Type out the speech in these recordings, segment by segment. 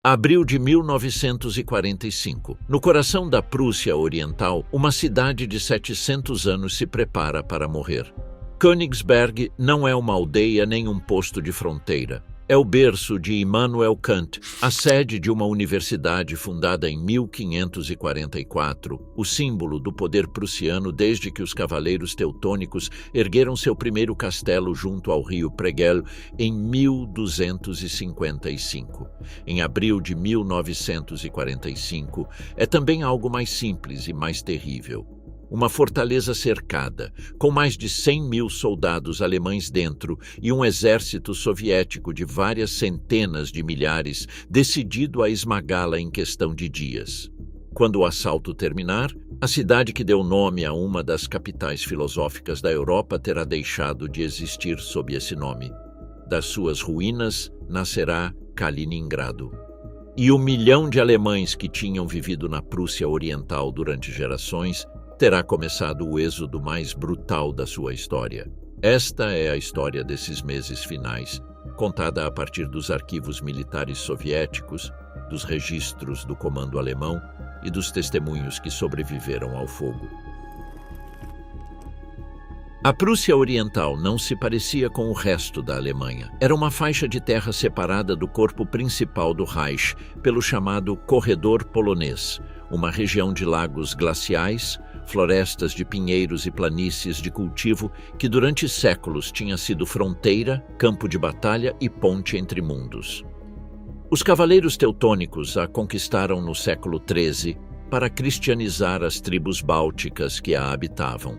Abril de 1945. No coração da Prússia Oriental, uma cidade de 700 anos se prepara para morrer. Königsberg não é uma aldeia nem um posto de fronteira. É o berço de Immanuel Kant, a sede de uma universidade fundada em 1544, o símbolo do poder prussiano desde que os cavaleiros teutônicos ergueram seu primeiro castelo junto ao rio Pregel em 1255. Em abril de 1945, é também algo mais simples e mais terrível. Uma fortaleza cercada, com mais de 100.000 soldados alemães dentro e um exército soviético de várias centenas de milhares, decidido a esmagá-la em questão de dias. Quando o assalto terminar, a cidade que deu nome a uma das capitais filosóficas da Europa terá deixado de existir sob esse nome. Das suas ruínas nascerá Kaliningrado. E 1 milhão de alemães que tinham vivido na Prússia Oriental durante gerações terá começado o êxodo mais brutal da sua história. Esta é a história desses meses finais, contada a partir dos arquivos militares soviéticos, dos registros do comando alemão e dos testemunhos que sobreviveram ao fogo. A Prússia Oriental não se parecia com o resto da Alemanha. Era uma faixa de terra separada do corpo principal do Reich pelo chamado Corredor Polonês, uma região de lagos glaciais, florestas de pinheiros e planícies de cultivo que durante séculos tinha sido fronteira, campo de batalha e ponte entre mundos. Os cavaleiros teutônicos a conquistaram no século XIII para cristianizar as tribos bálticas que a habitavam.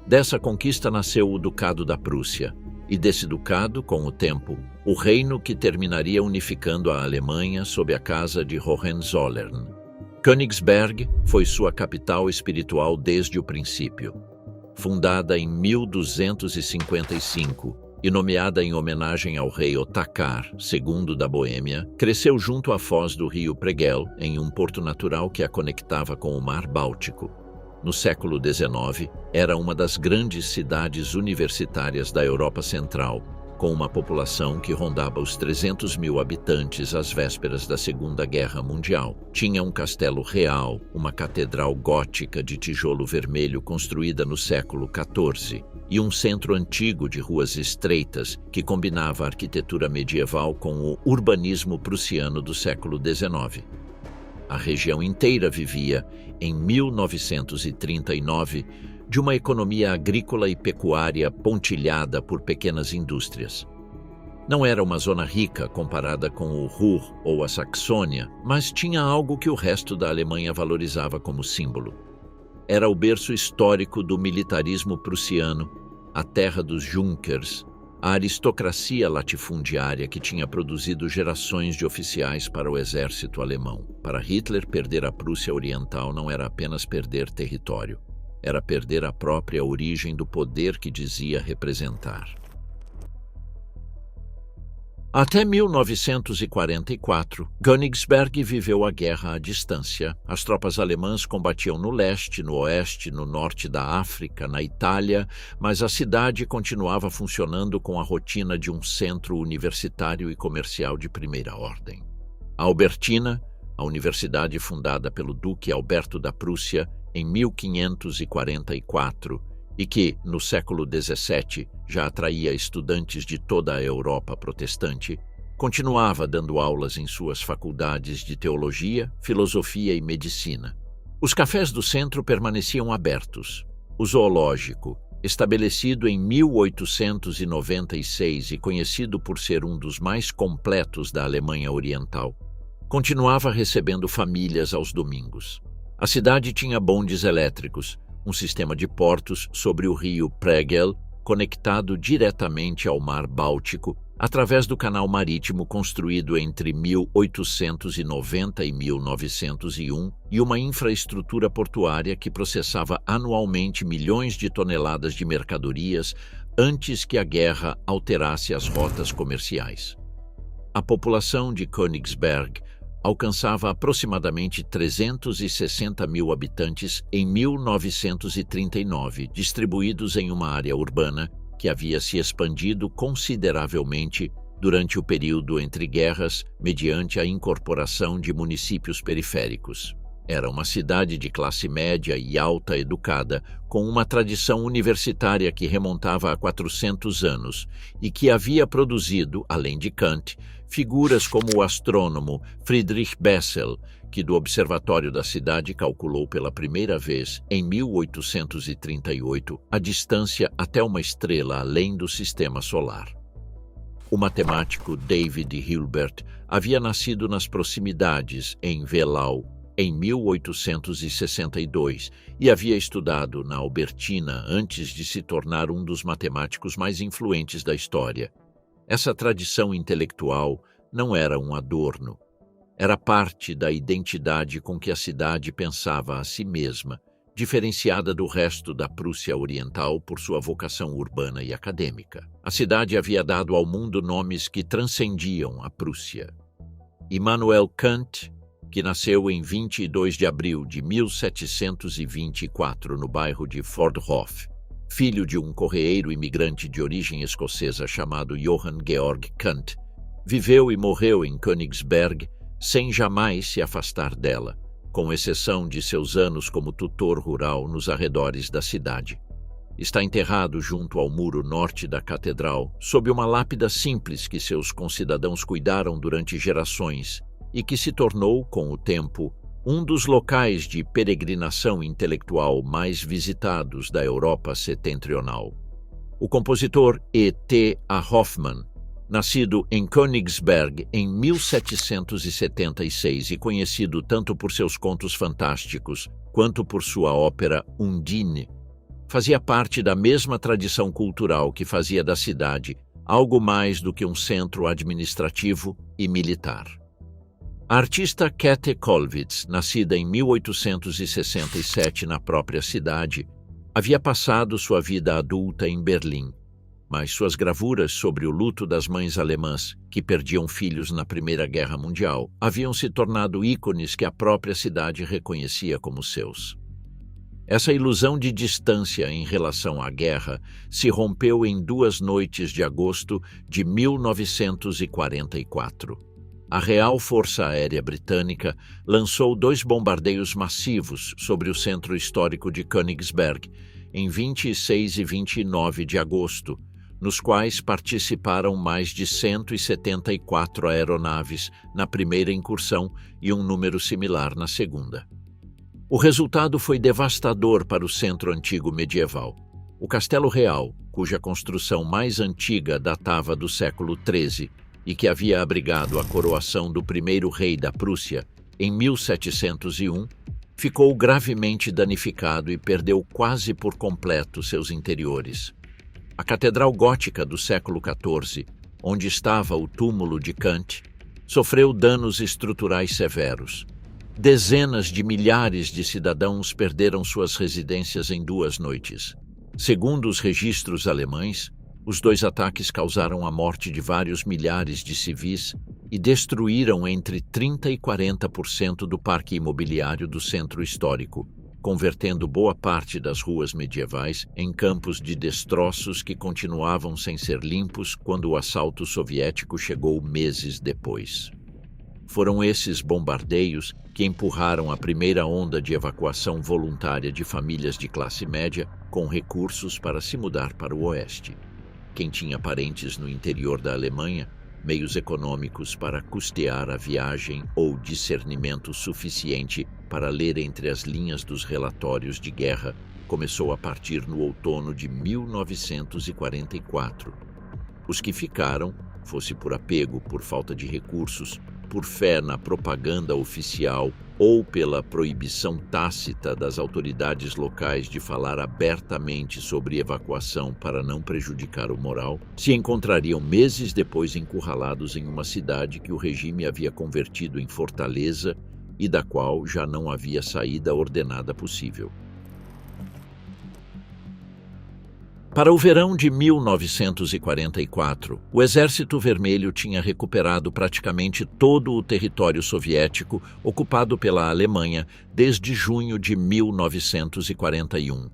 Dessa conquista nasceu o Ducado da Prússia, e desse ducado, com o tempo, o reino que terminaria unificando a Alemanha sob a casa de Hohenzollern. Königsberg foi sua capital espiritual desde o princípio. Fundada em 1255 e nomeada em homenagem ao rei Otakar II da Boêmia, cresceu junto à foz do rio Pregel, em um porto natural que a conectava com o Mar Báltico. No século XIX, era uma das grandes cidades universitárias da Europa Central, com uma população que rondava os 300.000 habitantes às vésperas da Segunda Guerra Mundial. Tinha um castelo real, uma catedral gótica de tijolo vermelho construída no século XIV e um centro antigo de ruas estreitas que combinava a arquitetura medieval com o urbanismo prussiano do século XIX. A região inteira vivia, em 1939, de uma economia agrícola e pecuária pontilhada por pequenas indústrias. Não era uma zona rica comparada com o Ruhr ou a Saxônia, mas tinha algo que o resto da Alemanha valorizava como símbolo. Era o berço histórico do militarismo prussiano, a terra dos Junkers, a aristocracia latifundiária que tinha produzido gerações de oficiais para o exército alemão. Para Hitler, perder a Prússia Oriental não era apenas perder território. Era perder a própria origem do poder que dizia representar. Até 1944, Königsberg viveu a guerra à distância. As tropas alemãs combatiam no leste, no oeste, no norte da África, na Itália, mas a cidade continuava funcionando com a rotina de um centro universitário e comercial de primeira ordem. A Albertina, a universidade fundada pelo Duque Alberto da Prússia em 1544 e que, no século XVII, já atraía estudantes de toda a Europa protestante, continuava dando aulas em suas faculdades de teologia, filosofia e medicina. Os cafés do centro permaneciam abertos. O zoológico, estabelecido em 1896 e conhecido por ser um dos mais completos da Alemanha Oriental, continuava recebendo famílias aos domingos. A cidade tinha bondes elétricos, um sistema de portos sobre o rio Pregel, conectado diretamente ao Mar Báltico através do canal marítimo construído entre 1890 e 1901 e uma infraestrutura portuária que processava anualmente milhões de toneladas de mercadorias antes que a guerra alterasse as rotas comerciais. A população de Königsberg alcançava aproximadamente 360.000 habitantes em 1939, distribuídos em uma área urbana que havia se expandido consideravelmente durante o período entre guerras, mediante a incorporação de municípios periféricos. Era uma cidade de classe média e alta educada, com uma tradição universitária que remontava a 400 anos e que havia produzido, além de Kant, figuras como o astrônomo Friedrich Bessel, que do observatório da cidade calculou pela primeira vez, em 1838, a distância até uma estrela além do sistema solar. O matemático David Hilbert havia nascido nas proximidades, em Wehlau, em 1862, e havia estudado na Albertina antes de se tornar um dos matemáticos mais influentes da história. Essa tradição intelectual não era um adorno. Era parte da identidade com que a cidade pensava a si mesma, diferenciada do resto da Prússia Oriental por sua vocação urbana e acadêmica. A cidade havia dado ao mundo nomes que transcendiam a Prússia. Immanuel Kant, que nasceu em 22 de abril de 1724 no bairro de Fordhof, filho de um correeiro imigrante de origem escocesa chamado Johann Georg Kant, viveu e morreu em Königsberg sem jamais se afastar dela, com exceção de seus anos como tutor rural nos arredores da cidade. Está enterrado junto ao muro norte da catedral, sob uma lápide simples que seus concidadãos cuidaram durante gerações e que se tornou, com o tempo, um dos locais de peregrinação intelectual mais visitados da Europa setentrional. O compositor E.T.A. Hoffmann, nascido em Königsberg em 1776 e conhecido tanto por seus contos fantásticos quanto por sua ópera Undine, fazia parte da mesma tradição cultural que fazia da cidade algo mais do que um centro administrativo e militar. A artista Käthe Kollwitz, nascida em 1867 na própria cidade, havia passado sua vida adulta em Berlim, mas suas gravuras sobre o luto das mães alemãs, que perdiam filhos na Primeira Guerra Mundial, haviam se tornado ícones que a própria cidade reconhecia como seus. Essa ilusão de distância em relação à guerra se rompeu em 2 noites de agosto de 1944. A Real Força Aérea Britânica lançou 2 bombardeios massivos sobre o centro histórico de Königsberg em 26 e 29 de agosto, nos quais participaram mais de 174 aeronaves na primeira incursão e um número similar na segunda. O resultado foi devastador para o centro antigo medieval. O Castelo Real, cuja construção mais antiga datava do século XIII, e que havia abrigado a coroação do primeiro rei da Prússia em 1701, ficou gravemente danificado e perdeu quase por completo seus interiores. A catedral gótica do século XIV, onde estava o túmulo de Kant, sofreu danos estruturais severos. Dezenas de milhares de cidadãos perderam suas residências em 2 noites. Segundo os registros alemães, os 2 ataques causaram a morte de vários milhares de civis e destruíram entre 30% e 40% do parque imobiliário do centro histórico, convertendo boa parte das ruas medievais em campos de destroços que continuavam sem ser limpos quando o assalto soviético chegou meses depois. Foram esses bombardeios que empurraram a primeira onda de evacuação voluntária de famílias de classe média com recursos para se mudar para o oeste. Quem tinha parentes no interior da Alemanha, meios econômicos para custear a viagem ou discernimento suficiente para ler entre as linhas dos relatórios de guerra, começou a partir no outono de 1944. Os que ficaram, fosse por apego, por falta de recursos, por fé na propaganda oficial ou pela proibição tácita das autoridades locais de falar abertamente sobre evacuação para não prejudicar o moral, se encontrariam meses depois encurralados em uma cidade que o regime havia convertido em fortaleza e da qual já não havia saída ordenada possível. Para o verão de 1944, o Exército Vermelho tinha recuperado praticamente todo o território soviético ocupado pela Alemanha desde junho de 1941.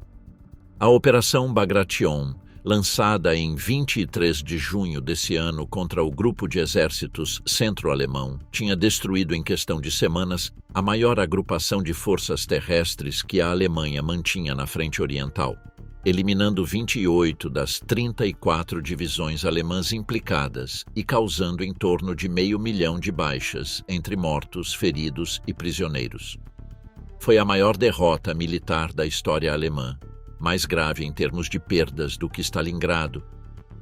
A Operação Bagration lançada em 23 de junho desse ano contra o grupo de exércitos centro-alemão, tinha destruído em questão de semanas a maior agrupação de forças terrestres que a Alemanha mantinha na frente oriental, eliminando 28 das 34 divisões alemãs implicadas e causando em torno de 500.000 de baixas entre mortos, feridos e prisioneiros. Foi a maior derrota militar da história alemã, mais grave em termos de perdas do que Stalingrado,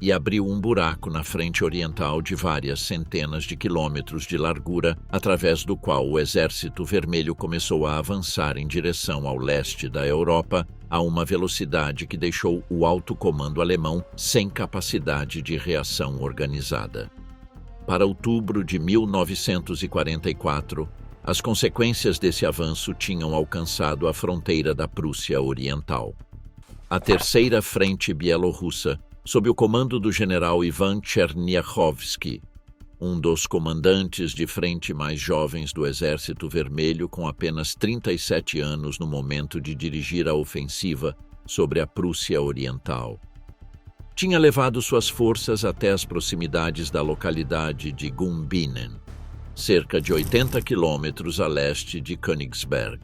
e abriu um buraco na frente oriental de várias centenas de quilômetros de largura, através do qual o Exército Vermelho começou a avançar em direção ao leste da Europa a uma velocidade que deixou o alto comando alemão sem capacidade de reação organizada. Para outubro de 1944, as consequências desse avanço tinham alcançado a fronteira da Prússia Oriental. A Terceira Frente Bielorrussa, sob o comando do general Ivan Cherniakhovsky, um dos comandantes de frente mais jovens do Exército Vermelho, com apenas 37 anos no momento de dirigir a ofensiva sobre a Prússia Oriental. Tinha levado suas forças até as proximidades da localidade de Gumbinnen, cerca de 80 quilômetros a leste de Königsberg.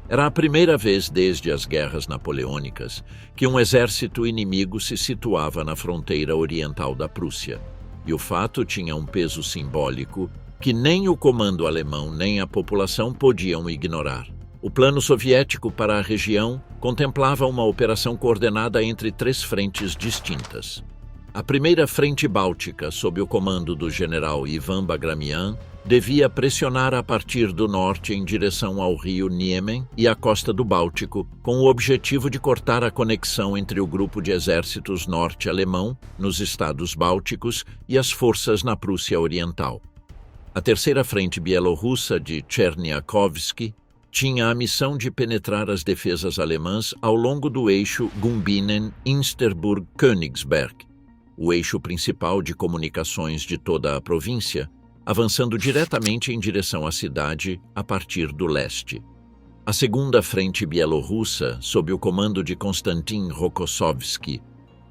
Era a primeira vez desde as guerras napoleônicas que um exército inimigo se situava na fronteira oriental da Prússia, e o fato tinha um peso simbólico que nem o comando alemão nem a população podiam ignorar. O plano soviético para a região contemplava uma operação coordenada entre 3 frentes distintas. A primeira frente báltica, sob o comando do general Ivan Bagramian, devia pressionar a partir do norte em direção ao rio Niemen e à costa do Báltico, com o objetivo de cortar a conexão entre o grupo de exércitos norte-alemão, nos estados bálticos, e as forças na Prússia Oriental. A Terceira Frente Bielorrussa de Cherniakhovsky tinha a missão de penetrar as defesas alemãs ao longo do eixo Gumbinnen-Insterburg-Königsberg, o eixo principal de comunicações de toda a província, avançando diretamente em direção à cidade a partir do leste. A Segunda Frente Bielorrussa, sob o comando de Konstantin Rokossovsky,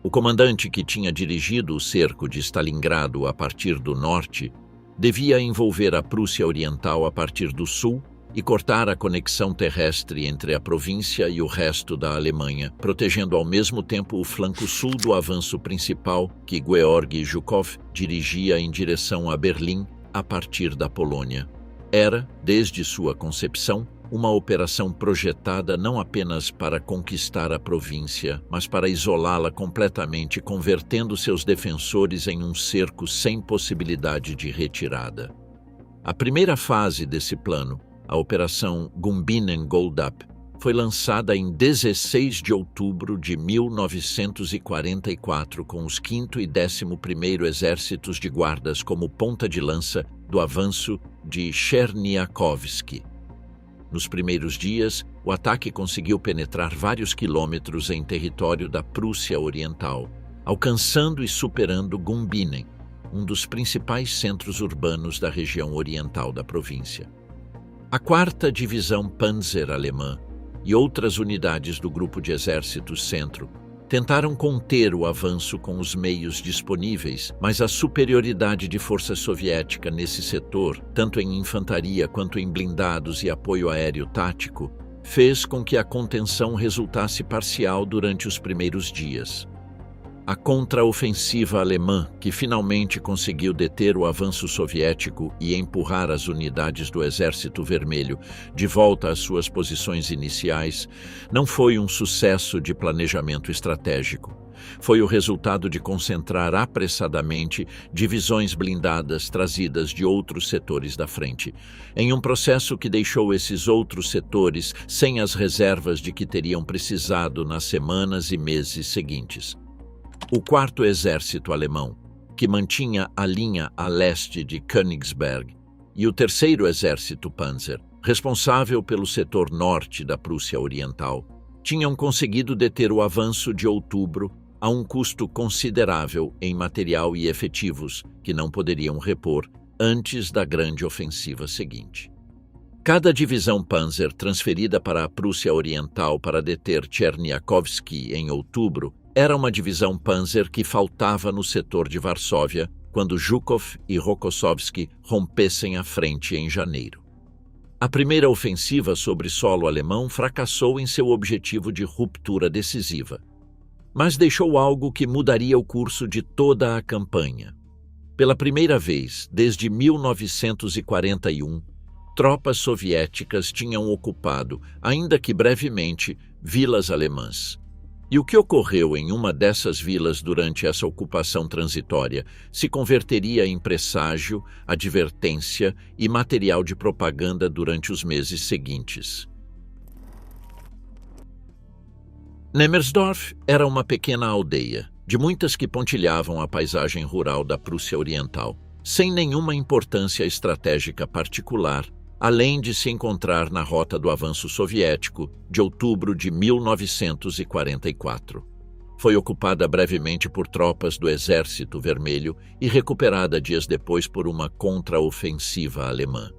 o comandante que tinha dirigido o cerco de Stalingrado a partir do norte, devia envolver a Prússia Oriental a partir do sul e cortar a conexão terrestre entre a província e o resto da Alemanha, protegendo ao mesmo tempo o flanco sul do avanço principal que Georgy Zhukov dirigia em direção a Berlim a partir da Polônia. Era, desde sua concepção, uma operação projetada não apenas para conquistar a província, mas para isolá-la completamente, convertendo seus defensores em um cerco sem possibilidade de retirada. A primeira fase desse plano, a Operação Gumbinnen-Goldap, foi lançada em 16 de outubro de 1944 com os 5º e 11º Exércitos de Guardas como ponta de lança do avanço de Cherniakhovsky. Nos primeiros dias, o ataque conseguiu penetrar vários quilômetros em território da Prússia Oriental, alcançando e superando Gumbinnen, um dos principais centros urbanos da região oriental da província. A 4ª Divisão Panzer alemã e outras unidades do Grupo de Exércitos Centro tentaram conter o avanço com os meios disponíveis, mas a superioridade de força soviética nesse setor, tanto em infantaria quanto em blindados e apoio aéreo tático, fez com que a contenção resultasse parcial durante os primeiros dias. A contraofensiva alemã, que finalmente conseguiu deter o avanço soviético e empurrar as unidades do Exército Vermelho de volta às suas posições iniciais, não foi um sucesso de planejamento estratégico. Foi o resultado de concentrar apressadamente divisões blindadas trazidas de outros setores da frente, em um processo que deixou esses outros setores sem as reservas de que teriam precisado nas semanas e meses seguintes. O 4º Exército Alemão, que mantinha a linha a leste de Königsberg, e o 3º Exército Panzer, responsável pelo setor norte da Prússia Oriental, tinham conseguido deter o avanço de outubro a um custo considerável em material e efetivos que não poderiam repor antes da grande ofensiva seguinte. Cada divisão Panzer transferida para a Prússia Oriental para deter Cherniakhovsky em outubro Era uma divisão Panzer que faltava no setor de Varsóvia quando Zhukov e Rokossovski rompessem a frente em janeiro. A primeira ofensiva sobre solo alemão fracassou em seu objetivo de ruptura decisiva, mas deixou algo que mudaria o curso de toda a campanha. Pela primeira vez desde 1941, tropas soviéticas tinham ocupado, ainda que brevemente, vilas alemãs. E o que ocorreu em uma dessas vilas durante essa ocupação transitória se converteria em presságio, advertência e material de propaganda durante os meses seguintes. Nemmersdorf era uma pequena aldeia, de muitas que pontilhavam a paisagem rural da Prússia Oriental, sem nenhuma importância estratégica particular, além de se encontrar na rota do avanço soviético de outubro de 1944. Foi ocupada brevemente por tropas do Exército Vermelho e recuperada dias depois por uma contraofensiva alemã.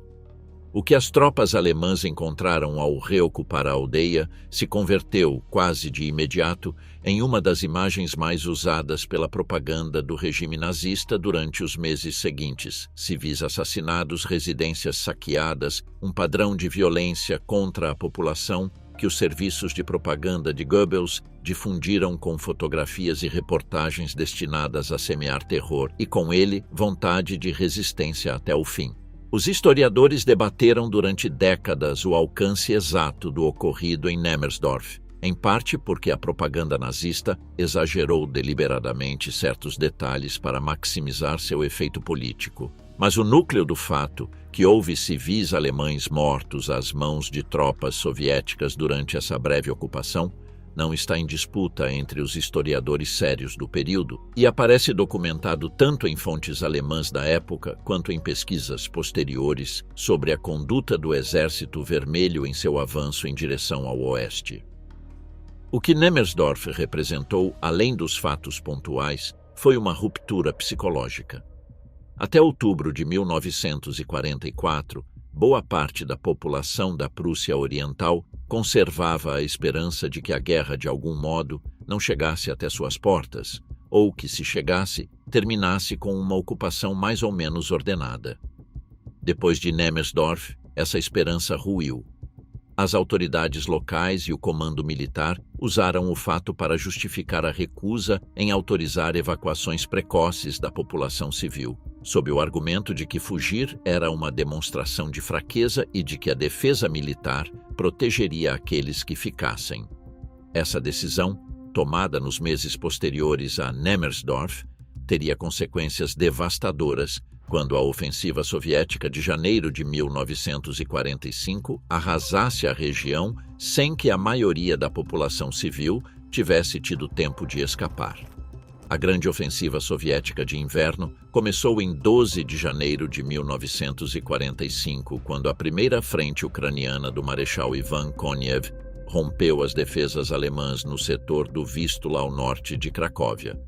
O que as tropas alemãs encontraram ao reocupar a aldeia se converteu, quase de imediato, em uma das imagens mais usadas pela propaganda do regime nazista durante os meses seguintes: civis assassinados, residências saqueadas, um padrão de violência contra a população que os serviços de propaganda de Goebbels difundiram com fotografias e reportagens destinadas a semear terror e, com ele, vontade de resistência até o fim. Os historiadores debateram durante décadas o alcance exato do ocorrido em Nemmersdorf, em parte porque a propaganda nazista exagerou deliberadamente certos detalhes para maximizar seu efeito político. Mas o núcleo do fato, que houve civis alemães mortos às mãos de tropas soviéticas durante essa breve ocupação, não está em disputa entre os historiadores sérios do período e aparece documentado tanto em fontes alemãs da época quanto em pesquisas posteriores sobre a conduta do Exército Vermelho em seu avanço em direção ao oeste. O que Nemmersdorf representou, além dos fatos pontuais, foi uma ruptura psicológica. Até outubro de 1944, boa parte da população da Prússia Oriental conservava a esperança de que a guerra, de algum modo, não chegasse até suas portas, ou que, se chegasse, terminasse com uma ocupação mais ou menos ordenada. Depois de Nemmersdorf, essa esperança ruiu. As autoridades locais e o comando militar usaram o fato para justificar a recusa em autorizar evacuações precoces da população civil, sob o argumento de que fugir era uma demonstração de fraqueza e de que a defesa militar protegeria aqueles que ficassem. Essa decisão, tomada nos meses posteriores a Nemmersdorf, teria consequências devastadoras quando a ofensiva soviética de janeiro de 1945 arrasasse a região sem que a maioria da população civil tivesse tido tempo de escapar. A grande ofensiva soviética de inverno começou em 12 de janeiro de 1945, quando a primeira frente ucraniana do Marechal Ivan Konev rompeu as defesas alemãs no setor do Vístula ao norte de Cracóvia.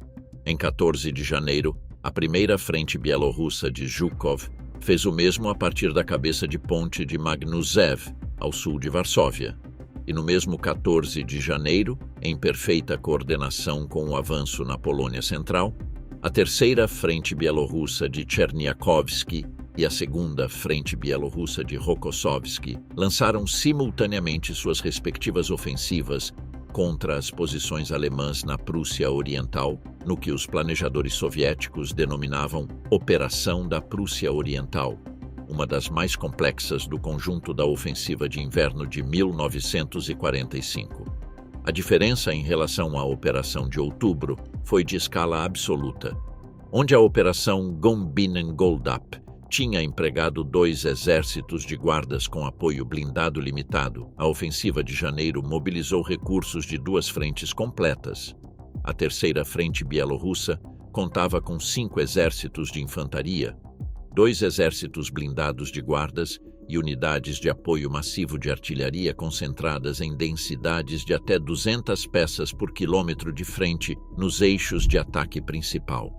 Em 14 de janeiro, a primeira frente bielorrussa de Zhukov fez o mesmo a partir da cabeça de ponte de Magnusev, ao sul de Varsóvia. E no mesmo 14 de janeiro, em perfeita coordenação com o avanço na Polônia Central, a terceira frente bielorrussa de Cherniakovsky e a segunda frente bielorrussa de Rokossovsky lançaram simultaneamente suas respectivas ofensivas contra as posições alemãs na Prússia Oriental, no que os planejadores soviéticos denominavam Operação da Prússia Oriental, uma das mais complexas do conjunto da ofensiva de inverno de 1945. A diferença em relação à Operação de Outubro foi de escala absoluta, onde a Operação Gumbinnen-Goldap tinha empregado 2 exércitos de guardas com apoio blindado limitado. A ofensiva de janeiro mobilizou recursos de 2 frentes completas. A terceira frente bielorrussa contava com 5 exércitos de infantaria, 2 exércitos blindados de guardas e unidades de apoio massivo de artilharia concentradas em densidades de até 200 peças por quilômetro de frente nos eixos de ataque principal.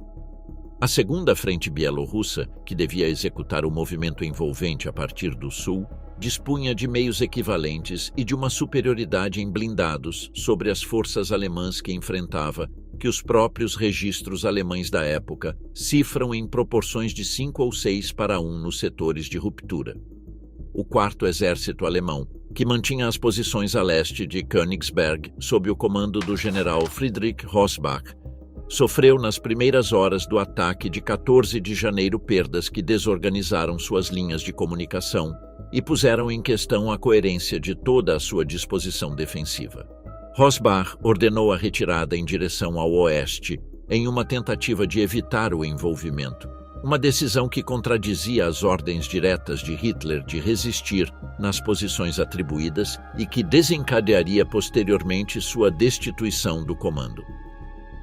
A segunda frente bielorrussa, que devia executar o movimento envolvente a partir do sul, dispunha de meios equivalentes e de uma superioridade em blindados sobre as forças alemãs que enfrentava que os próprios registros alemães da época cifram em proporções de 5 ou 6 para 1 nos setores de ruptura. O 4º Exército Alemão, que mantinha as posições a leste de Königsberg sob o comando do general Friedrich Rossbach, sofreu nas primeiras horas do ataque de 14 de janeiro perdas que desorganizaram suas linhas de comunicação e puseram em questão a coerência de toda a sua disposição defensiva. Rossbach ordenou a retirada em direção ao oeste em uma tentativa de evitar o envolvimento, uma decisão que contradizia as ordens diretas de Hitler de resistir nas posições atribuídas e que desencadearia posteriormente sua destituição do comando.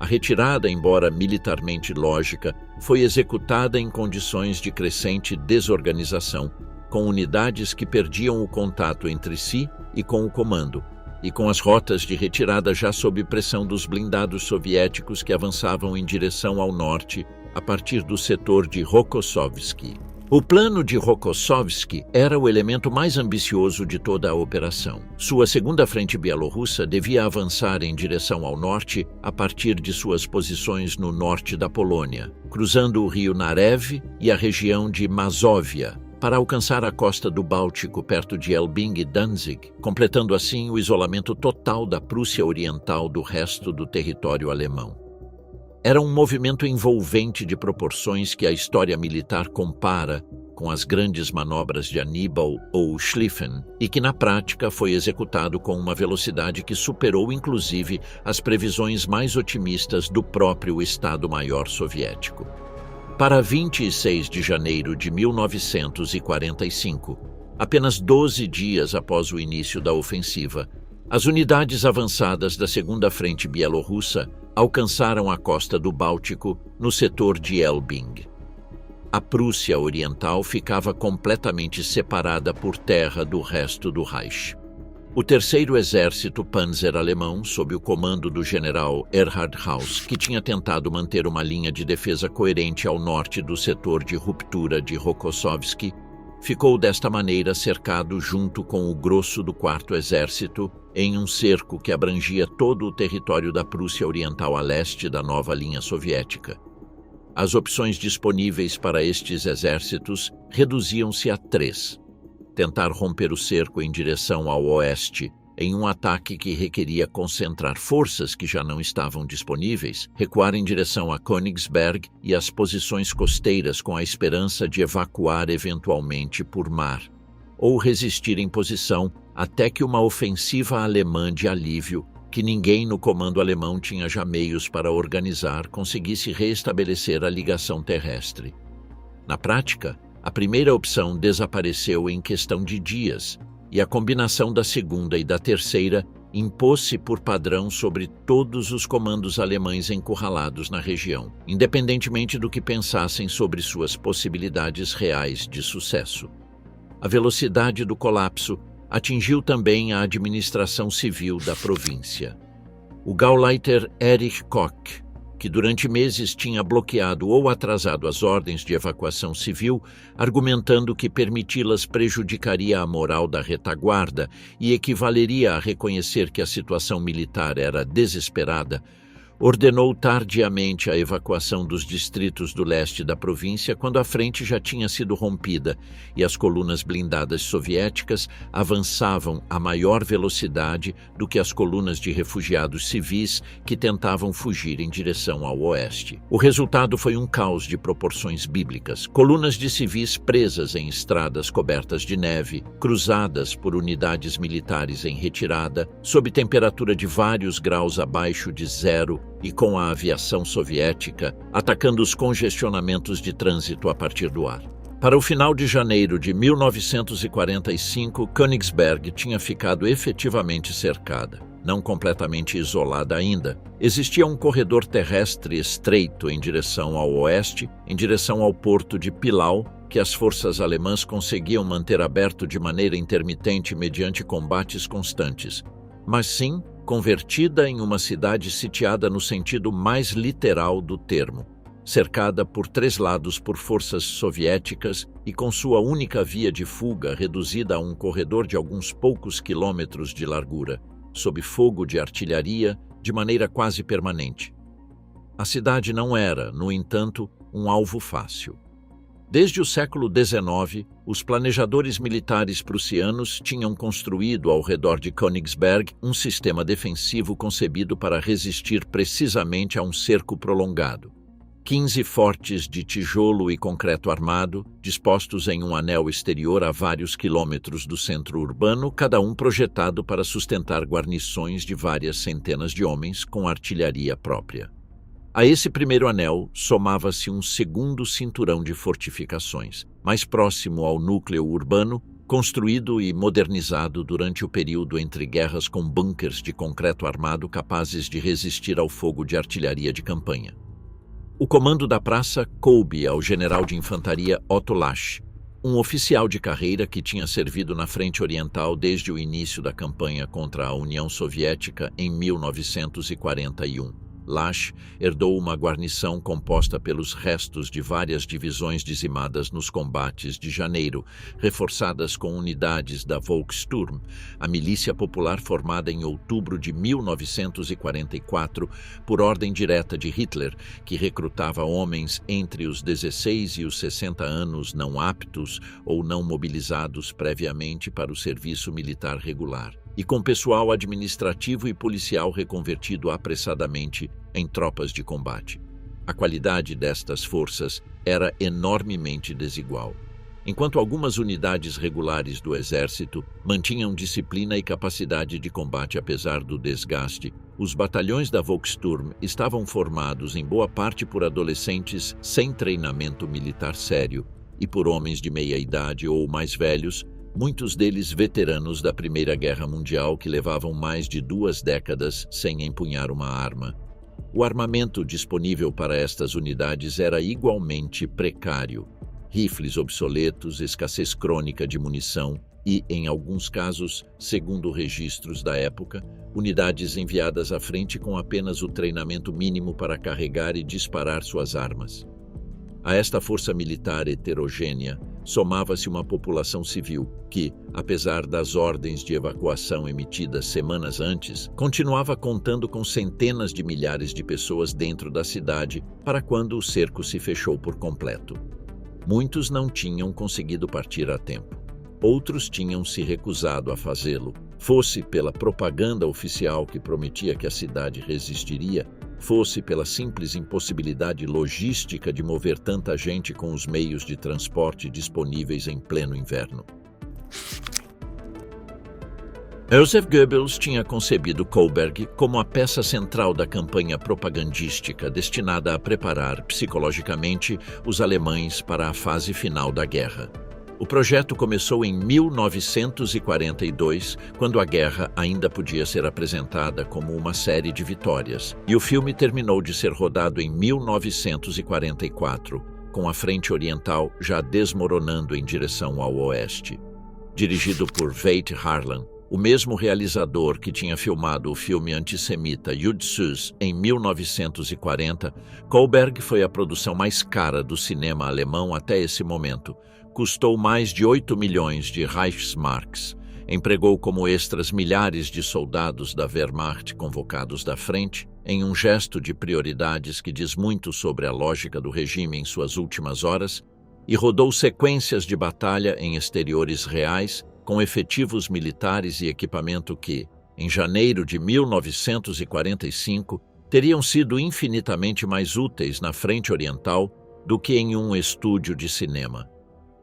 A retirada, embora militarmente lógica, foi executada em condições de crescente desorganização, com unidades que perdiam o contato entre si e com o comando, e com as rotas de retirada já sob pressão dos blindados soviéticos que avançavam em direção ao norte a partir do setor de Rokossovski. O plano de Rokossovski era o elemento mais ambicioso de toda a operação. Sua segunda frente bielorrussa devia avançar em direção ao norte a partir de suas posições no norte da Polônia, cruzando o rio Narew e a região de Mazóvia, para alcançar a costa do Báltico perto de Elbing e Danzig, completando assim o isolamento total da Prússia Oriental do resto do território alemão. Era um movimento envolvente de proporções que a história militar compara com as grandes manobras de Hannibal ou Schlieffen e que na prática foi executado com uma velocidade que superou inclusive as previsões mais otimistas do próprio Estado-Maior soviético. Para 26 de janeiro de 1945, apenas 12 dias após o início da ofensiva, as unidades avançadas da Segunda Frente Bielorrussa alcançaram a costa do Báltico no setor de Elbing. A Prússia Oriental ficava completamente separada por terra do resto do Reich. O 3º Exército Panzer Alemão, sob o comando do general Erhard Haus, que tinha tentado manter uma linha de defesa coerente ao norte do setor de ruptura de Rokossovski, ficou desta maneira cercado junto com o grosso do 4º Exército em um cerco que abrangia todo o território da Prússia Oriental a leste da nova linha soviética. As opções disponíveis para estes exércitos reduziam-se a 3. Tentar romper o cerco em direção ao oeste, em um ataque que requeria concentrar forças que já não estavam disponíveis, recuar em direção a Königsberg e as posições costeiras com a esperança de evacuar eventualmente por mar, ou resistir em posição até que uma ofensiva alemã de alívio, que ninguém no comando alemão tinha já meios para organizar, conseguisse reestabelecer a ligação terrestre. Na prática, a primeira opção desapareceu em questão de dias, e a combinação da segunda e da terceira impôs-se por padrão sobre todos os comandos alemães encurralados na região, independentemente do que pensassem sobre suas possibilidades reais de sucesso. A velocidade do colapso atingiu também a administração civil da província. O Gauleiter Erich Koch, que durante meses tinha bloqueado ou atrasado as ordens de evacuação civil, argumentando que permiti-las prejudicaria a moral da retaguarda e equivaleria a reconhecer que a situação militar era desesperada, ordenou tardiamente a evacuação dos distritos do leste da província quando a frente já tinha sido rompida e as colunas blindadas soviéticas avançavam a maior velocidade do que as colunas de refugiados civis que tentavam fugir em direção ao oeste. O resultado foi um caos de proporções bíblicas, colunas de civis presas em estradas cobertas de neve, cruzadas por unidades militares em retirada, sob temperatura de vários graus abaixo de zero, e com a aviação soviética atacando os congestionamentos de trânsito a partir do ar. Para o final de janeiro de 1945, Königsberg tinha ficado efetivamente cercada, não completamente isolada ainda. Existia um corredor terrestre estreito em direção ao oeste, em direção ao porto de Pilau, que as forças alemãs conseguiam manter aberto de maneira intermitente mediante combates constantes, mas sim convertida em uma cidade sitiada no sentido mais literal do termo, cercada por 3 lados por forças soviéticas e com sua única via de fuga reduzida a um corredor de alguns poucos quilômetros de largura, sob fogo de artilharia de maneira quase permanente. A cidade não era, no entanto, um alvo fácil. Desde o século XIX, os planejadores militares prussianos tinham construído ao redor de Königsberg um sistema defensivo concebido para resistir precisamente a um cerco prolongado. 15 fortes de tijolo e concreto armado, dispostos em um anel exterior a vários quilômetros do centro urbano, cada um projetado para sustentar guarnições de várias centenas de homens com artilharia própria. A esse primeiro anel somava-se um segundo cinturão de fortificações, mais próximo ao núcleo urbano, construído e modernizado durante o período entre guerras com bunkers de concreto armado capazes de resistir ao fogo de artilharia de campanha. O comando da praça coube ao general de infantaria Otto Lasch, um oficial de carreira que tinha servido na frente oriental desde o início da campanha contra a União Soviética em 1941. Lasch herdou uma guarnição composta pelos restos de várias divisões dizimadas nos combates de janeiro, reforçadas com unidades da Volkssturm, a milícia popular formada em outubro de 1944 por ordem direta de Hitler, que recrutava homens entre os 16 e os 60 anos não aptos ou não mobilizados previamente para o serviço militar regular, e com pessoal administrativo e policial reconvertido apressadamente em tropas de combate. A qualidade destas forças era enormemente desigual. Enquanto algumas unidades regulares do exército mantinham disciplina e capacidade de combate apesar do desgaste, os batalhões da Volkssturm estavam formados em boa parte por adolescentes sem treinamento militar sério e por homens de meia idade ou mais velhos, muitos deles veteranos da Primeira Guerra Mundial que levavam mais de 2 décadas sem empunhar uma arma. O armamento disponível para estas unidades era igualmente precário. Rifles obsoletos, escassez crônica de munição e, em alguns casos, segundo registros da época, unidades enviadas à frente com apenas o treinamento mínimo para carregar e disparar suas armas. A esta força militar heterogênea, somava-se uma população civil que, apesar das ordens de evacuação emitidas semanas antes, continuava contando com centenas de milhares de pessoas dentro da cidade para quando o cerco se fechou por completo. Muitos não tinham conseguido partir a tempo. Outros tinham se recusado a fazê-lo, fosse pela propaganda oficial que prometia que a cidade resistiria, fosse pela simples impossibilidade logística de mover tanta gente com os meios de transporte disponíveis em pleno inverno. Joseph Goebbels tinha concebido Kohlberg como a peça central da campanha propagandística destinada a preparar psicologicamente os alemães para a fase final da guerra. O projeto começou em 1942, quando a guerra ainda podia ser apresentada como uma série de vitórias, e o filme terminou de ser rodado em 1944, com a frente oriental já desmoronando em direção ao oeste. Dirigido por Veit Harlan, o mesmo realizador que tinha filmado o filme antissemita Jud Süß em 1940, Kohlberg foi a produção mais cara do cinema alemão até esse momento. Custou mais de 8 milhões de Reichsmarks, empregou como extras milhares de soldados da Wehrmacht convocados da frente, em um gesto de prioridades que diz muito sobre a lógica do regime em suas últimas horas, e rodou sequências de batalha em exteriores reais, com efetivos militares e equipamento que, em janeiro de 1945, teriam sido infinitamente mais úteis na frente oriental do que em um estúdio de cinema.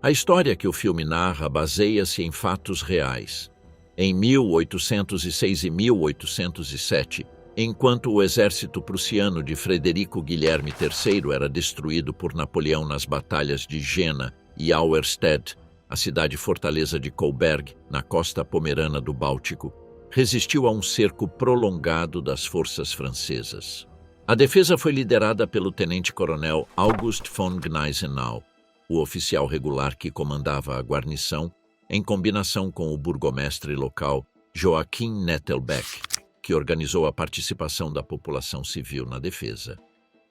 A história que o filme narra baseia-se em fatos reais. Em 1806 e 1807, enquanto o exército prussiano de Frederico Guilherme III era destruído por Napoleão nas batalhas de Jena e Auerstedt, a cidade-fortaleza de Kohlberg, na costa pomerana do Báltico, resistiu a um cerco prolongado das forças francesas. A defesa foi liderada pelo tenente-coronel August von Gneisenau, o oficial regular que comandava a guarnição, em combinação com o burgomestre local Joachim Nettelbeck, que organizou a participação da população civil na defesa.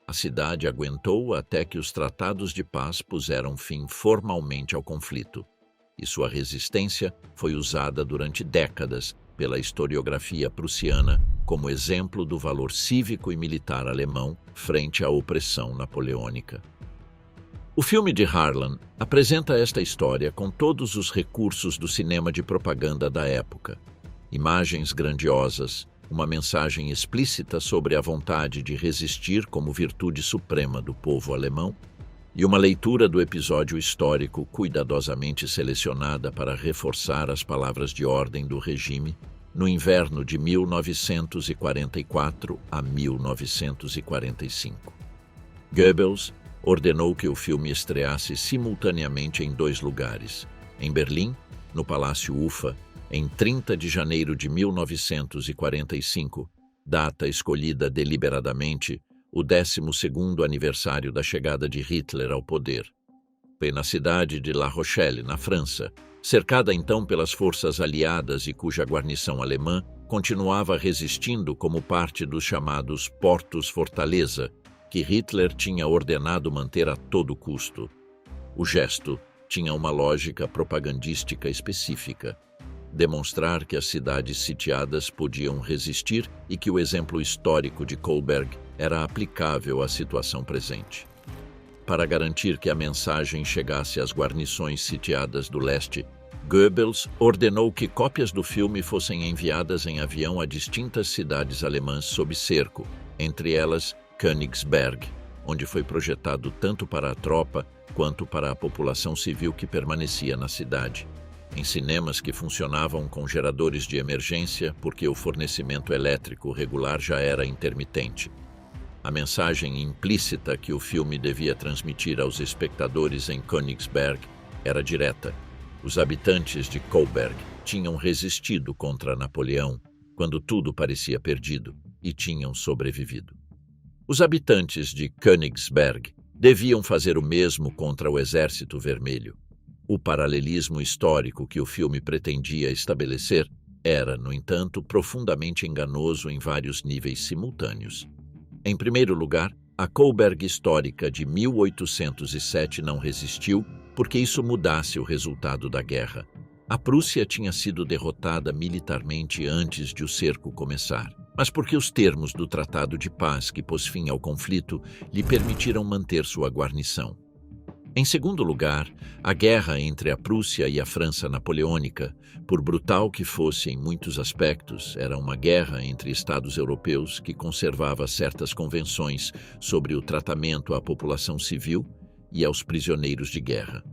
A cidade aguentou até que os tratados de paz puseram fim formalmente ao conflito, e sua resistência foi usada durante décadas pela historiografia prussiana como exemplo do valor cívico e militar alemão frente à opressão napoleônica. O filme de Harlan apresenta esta história com todos os recursos do cinema de propaganda da época. Imagens grandiosas, uma mensagem explícita sobre a vontade de resistir como virtude suprema do povo alemão e uma leitura do episódio histórico cuidadosamente selecionada para reforçar as palavras de ordem do regime no inverno de 1944 a 1945. Goebbels ordenou que o filme estreasse simultaneamente em 2 lugares, em Berlim, no Palácio UFA, em 30 de janeiro de 1945, data escolhida deliberadamente, o 12º aniversário da chegada de Hitler ao poder. Foi na cidade de La Rochelle, na França, cercada então pelas forças aliadas e cuja guarnição alemã continuava resistindo como parte dos chamados Portos Fortaleza, que Hitler tinha ordenado manter a todo custo. O gesto tinha uma lógica propagandística específica: demonstrar que as cidades sitiadas podiam resistir e que o exemplo histórico de Kolberg era aplicável à situação presente. Para garantir que a mensagem chegasse às guarnições sitiadas do leste, Goebbels ordenou que cópias do filme fossem enviadas em avião a distintas cidades alemãs sob cerco, entre elas Königsberg, onde foi projetado tanto para a tropa quanto para a população civil que permanecia na cidade, em cinemas que funcionavam com geradores de emergência porque o fornecimento elétrico regular já era intermitente. A mensagem implícita que o filme devia transmitir aos espectadores em Königsberg era direta. Os habitantes de Kolberg tinham resistido contra Napoleão quando tudo parecia perdido e tinham sobrevivido. Os habitantes de Königsberg deviam fazer o mesmo contra o Exército Vermelho. O paralelismo histórico que o filme pretendia estabelecer era, no entanto, profundamente enganoso em vários níveis simultâneos. Em primeiro lugar, a Kolberg histórica de 1807 não resistiu porque isso mudasse o resultado da guerra. A Prússia tinha sido derrotada militarmente antes de o cerco começar, mas porque os termos do Tratado de Paz que pôs fim ao conflito lhe permitiram manter sua guarnição. Em segundo lugar, a guerra entre a Prússia e a França napoleônica, por brutal que fosse em muitos aspectos, era uma guerra entre estados europeus que conservava certas convenções sobre o tratamento à população civil e aos prisioneiros de guerra.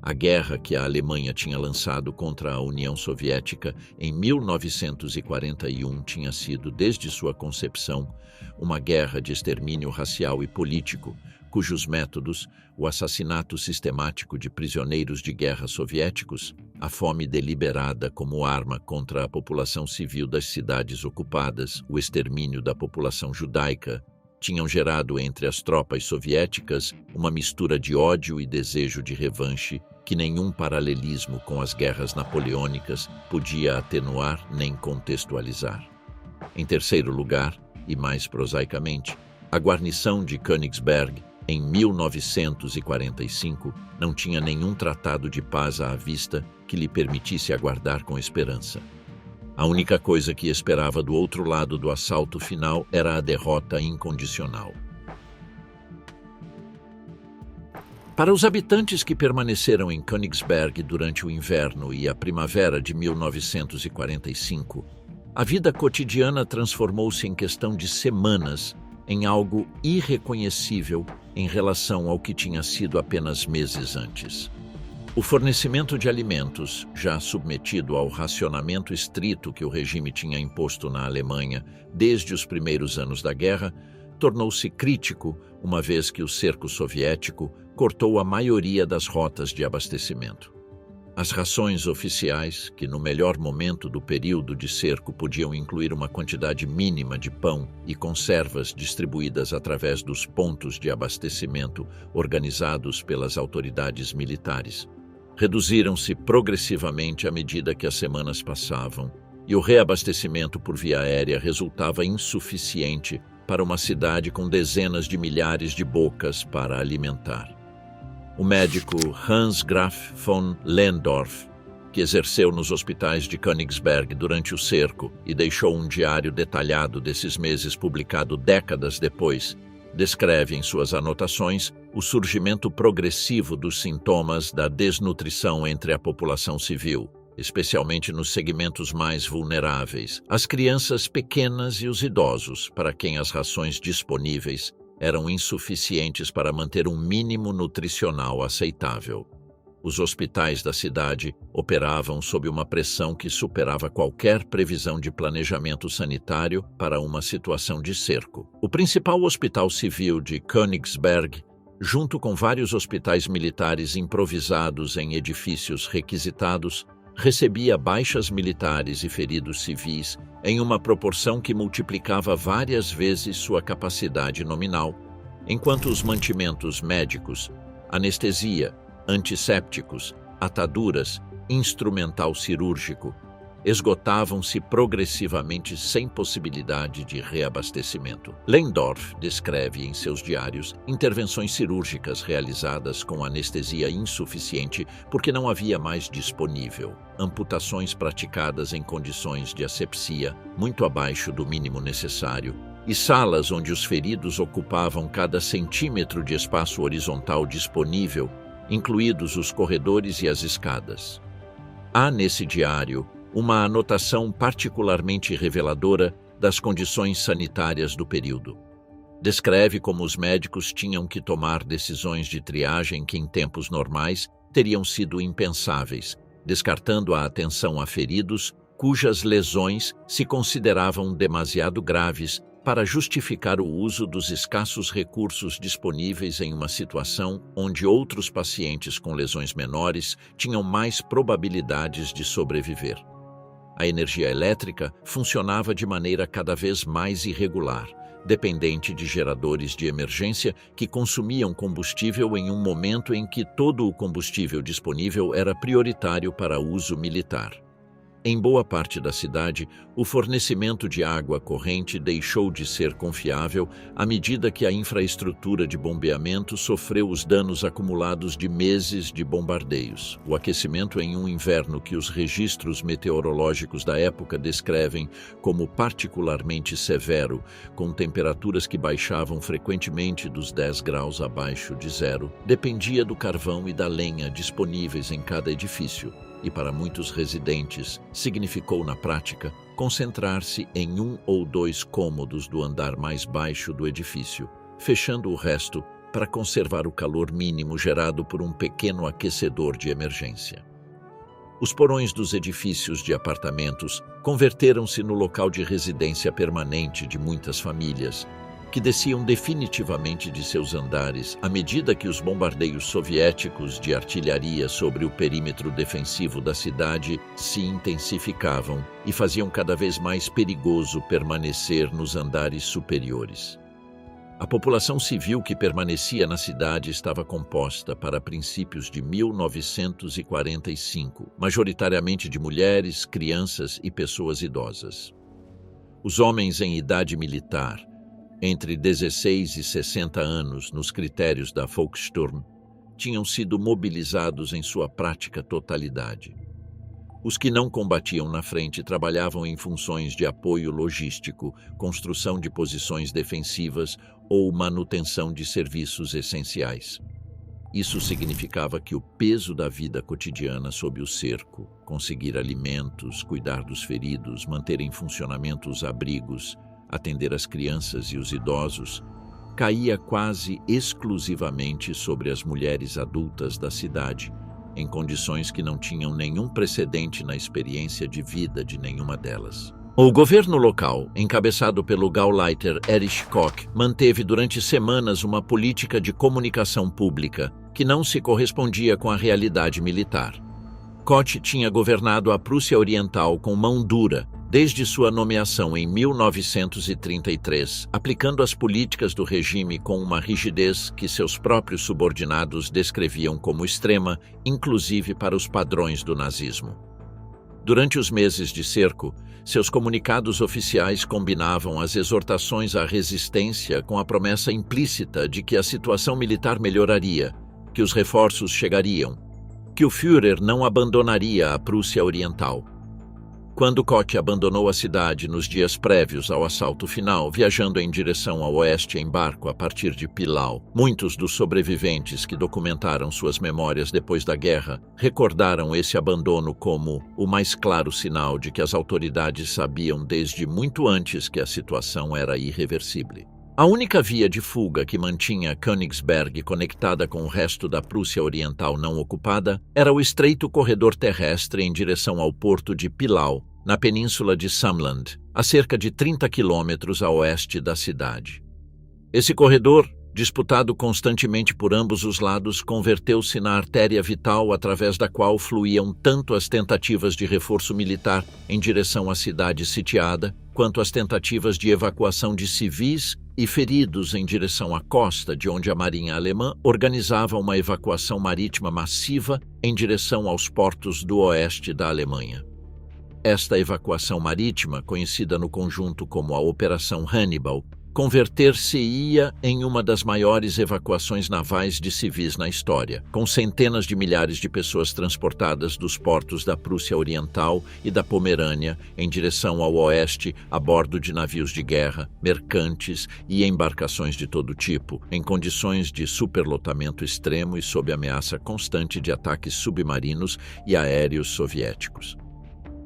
A guerra que a Alemanha tinha lançado contra a União Soviética em 1941 tinha sido, desde sua concepção, uma guerra de extermínio racial e político, cujos métodos, o assassinato sistemático de prisioneiros de guerra soviéticos, a fome deliberada como arma contra a população civil das cidades ocupadas, o extermínio da população judaica, tinham gerado entre as tropas soviéticas uma mistura de ódio e desejo de revanche que nenhum paralelismo com as guerras napoleônicas podia atenuar nem contextualizar. Em terceiro lugar, e mais prosaicamente, a guarnição de Königsberg, em 1945, não tinha nenhum tratado de paz à vista que lhe permitisse aguardar com esperança. A única coisa que esperava do outro lado do assalto final era a derrota incondicional. Para os habitantes que permaneceram em Königsberg durante o inverno e a primavera de 1945, a vida cotidiana transformou-se em questão de semanas em algo irreconhecível em relação ao que tinha sido apenas meses antes. O fornecimento de alimentos, já submetido ao racionamento estrito que o regime tinha imposto na Alemanha desde os primeiros anos da guerra, tornou-se crítico uma vez que o cerco soviético cortou a maioria das rotas de abastecimento. As rações oficiais, que no melhor momento do período de cerco podiam incluir uma quantidade mínima de pão e conservas distribuídas através dos pontos de abastecimento organizados pelas autoridades militares, reduziram-se progressivamente à medida que as semanas passavam, e o reabastecimento por via aérea resultava insuficiente para uma cidade com dezenas de milhares de bocas para alimentar. O médico Hans Graf von Lehndorff que exerceu nos hospitais de Königsberg durante o cerco e deixou um diário detalhado desses meses publicado décadas depois, descreve em suas anotações o surgimento progressivo dos sintomas da desnutrição entre a população civil, especialmente nos segmentos mais vulneráveis, as crianças pequenas e os idosos, para quem as rações disponíveis eram insuficientes para manter um mínimo nutricional aceitável. Os hospitais da cidade operavam sob uma pressão que superava qualquer previsão de planejamento sanitário para uma situação de cerco. O principal hospital civil de Königsberg, junto com vários hospitais militares improvisados em edifícios requisitados, recebia baixas militares e feridos civis em uma proporção que multiplicava várias vezes sua capacidade nominal, enquanto os mantimentos médicos, anestesia, antissépticos, ataduras, instrumental cirúrgico, esgotavam-se progressivamente sem possibilidade de reabastecimento. Lehndorff descreve em seus diários intervenções cirúrgicas realizadas com anestesia insuficiente porque não havia mais disponível, amputações praticadas em condições de asepsia muito abaixo do mínimo necessário, e salas onde os feridos ocupavam cada centímetro de espaço horizontal disponível, incluídos os corredores e as escadas. Há nesse diário uma anotação particularmente reveladora das condições sanitárias do período. Descreve como os médicos tinham que tomar decisões de triagem que, em tempos normais, teriam sido impensáveis, descartando a atenção a feridos cujas lesões se consideravam demasiado graves para justificar o uso dos escassos recursos disponíveis em uma situação onde outros pacientes com lesões menores tinham mais probabilidades de sobreviver. A energia elétrica funcionava de maneira cada vez mais irregular, dependente de geradores de emergência que consumiam combustível em um momento em que todo o combustível disponível era prioritário para uso militar. Em boa parte da cidade, o fornecimento de água corrente deixou de ser confiável à medida que a infraestrutura de bombeamento sofreu os danos acumulados de meses de bombardeios. O aquecimento em um inverno que os registros meteorológicos da época descrevem como particularmente severo, com temperaturas que baixavam frequentemente dos 10 graus abaixo de zero, dependia do carvão e da lenha disponíveis em cada edifício. E para muitos residentes, significou na prática concentrar-se em um ou dois cômodos do andar mais baixo do edifício, fechando o resto para conservar o calor mínimo gerado por um pequeno aquecedor de emergência. Os porões dos edifícios de apartamentos converteram-se no local de residência permanente de muitas famílias, que desciam definitivamente de seus andares à medida que os bombardeios soviéticos de artilharia sobre o perímetro defensivo da cidade se intensificavam e faziam cada vez mais perigoso permanecer nos andares superiores. A população civil que permanecia na cidade estava composta, para princípios de 1945, majoritariamente de mulheres, crianças e pessoas idosas. Os homens em idade militar, entre 16 e 60 anos nos critérios da Volkssturm, tinham sido mobilizados em sua prática totalidade. Os que não combatiam na frente trabalhavam em funções de apoio logístico, construção de posições defensivas ou manutenção de serviços essenciais. Isso significava que o peso da vida cotidiana sob o cerco, conseguir alimentos, cuidar dos feridos, manter em funcionamento os abrigos, atender as crianças e os idosos, caía quase exclusivamente sobre as mulheres adultas da cidade, em condições que não tinham nenhum precedente na experiência de vida de nenhuma delas. O governo local, encabeçado pelo Gauleiter Erich Koch, manteve durante semanas uma política de comunicação pública que não se correspondia com a realidade militar. Koch tinha governado a Prússia Oriental com mão dura, desde sua nomeação em 1933, aplicando as políticas do regime com uma rigidez que seus próprios subordinados descreviam como extrema, inclusive para os padrões do nazismo. Durante os meses de cerco, seus comunicados oficiais combinavam as exortações à resistência com a promessa implícita de que a situação militar melhoraria, que os reforços chegariam, que o Führer não abandonaria a Prússia Oriental. Quando Koch abandonou a cidade nos dias prévios ao assalto final, viajando em direção ao oeste em barco a partir de Pilau, muitos dos sobreviventes que documentaram suas memórias depois da guerra recordaram esse abandono como o mais claro sinal de que as autoridades sabiam desde muito antes que a situação era irreversível. A única via de fuga que mantinha Königsberg conectada com o resto da Prússia Oriental não ocupada era o estreito corredor terrestre em direção ao porto de Pilau, na península de Samland, a cerca de 30 quilômetros a oeste da cidade. Esse corredor, disputado constantemente por ambos os lados, converteu-se na artéria vital através da qual fluíam tanto as tentativas de reforço militar em direção à cidade sitiada, quanto as tentativas de evacuação de civis e feridos em direção à costa, de onde a Marinha Alemã organizava uma evacuação marítima massiva em direção aos portos do oeste da Alemanha. Esta evacuação marítima, conhecida no conjunto como a Operação Hannibal, converter-se-ia em uma das maiores evacuações navais de civis na história, com centenas de milhares de pessoas transportadas dos portos da Prússia Oriental e da Pomerânia em direção ao oeste a bordo de navios de guerra, mercantes e embarcações de todo tipo, em condições de superlotamento extremo e sob ameaça constante de ataques submarinos e aéreos soviéticos.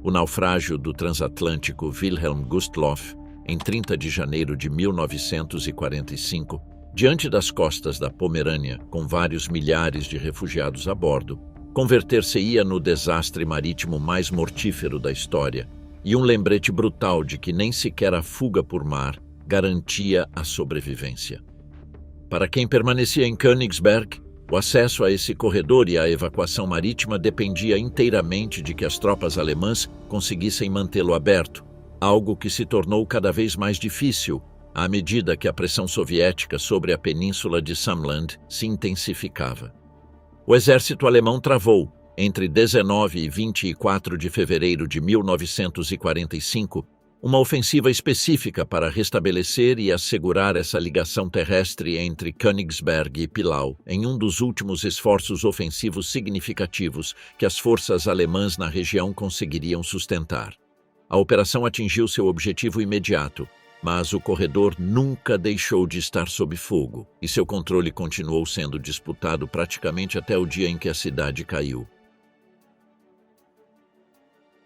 O naufrágio do transatlântico Wilhelm Gustloff, em 30 de janeiro de 1945, diante das costas da Pomerânia, com vários milhares de refugiados a bordo, converter-se-ia no desastre marítimo mais mortífero da história e um lembrete brutal de que nem sequer a fuga por mar garantia a sobrevivência. Para quem permanecia em Königsberg, o acesso a esse corredor e a evacuação marítima dependia inteiramente de que as tropas alemãs conseguissem mantê-lo aberto, algo que se tornou cada vez mais difícil à medida que a pressão soviética sobre a península de Samland se intensificava. O exército alemão travou, entre 19 e 24 de fevereiro de 1945, uma ofensiva específica para restabelecer e assegurar essa ligação terrestre entre Königsberg e Pilau, em um dos últimos esforços ofensivos significativos que as forças alemãs na região conseguiriam sustentar. A operação atingiu seu objetivo imediato, mas o corredor nunca deixou de estar sob fogo, e seu controle continuou sendo disputado praticamente até o dia em que a cidade caiu.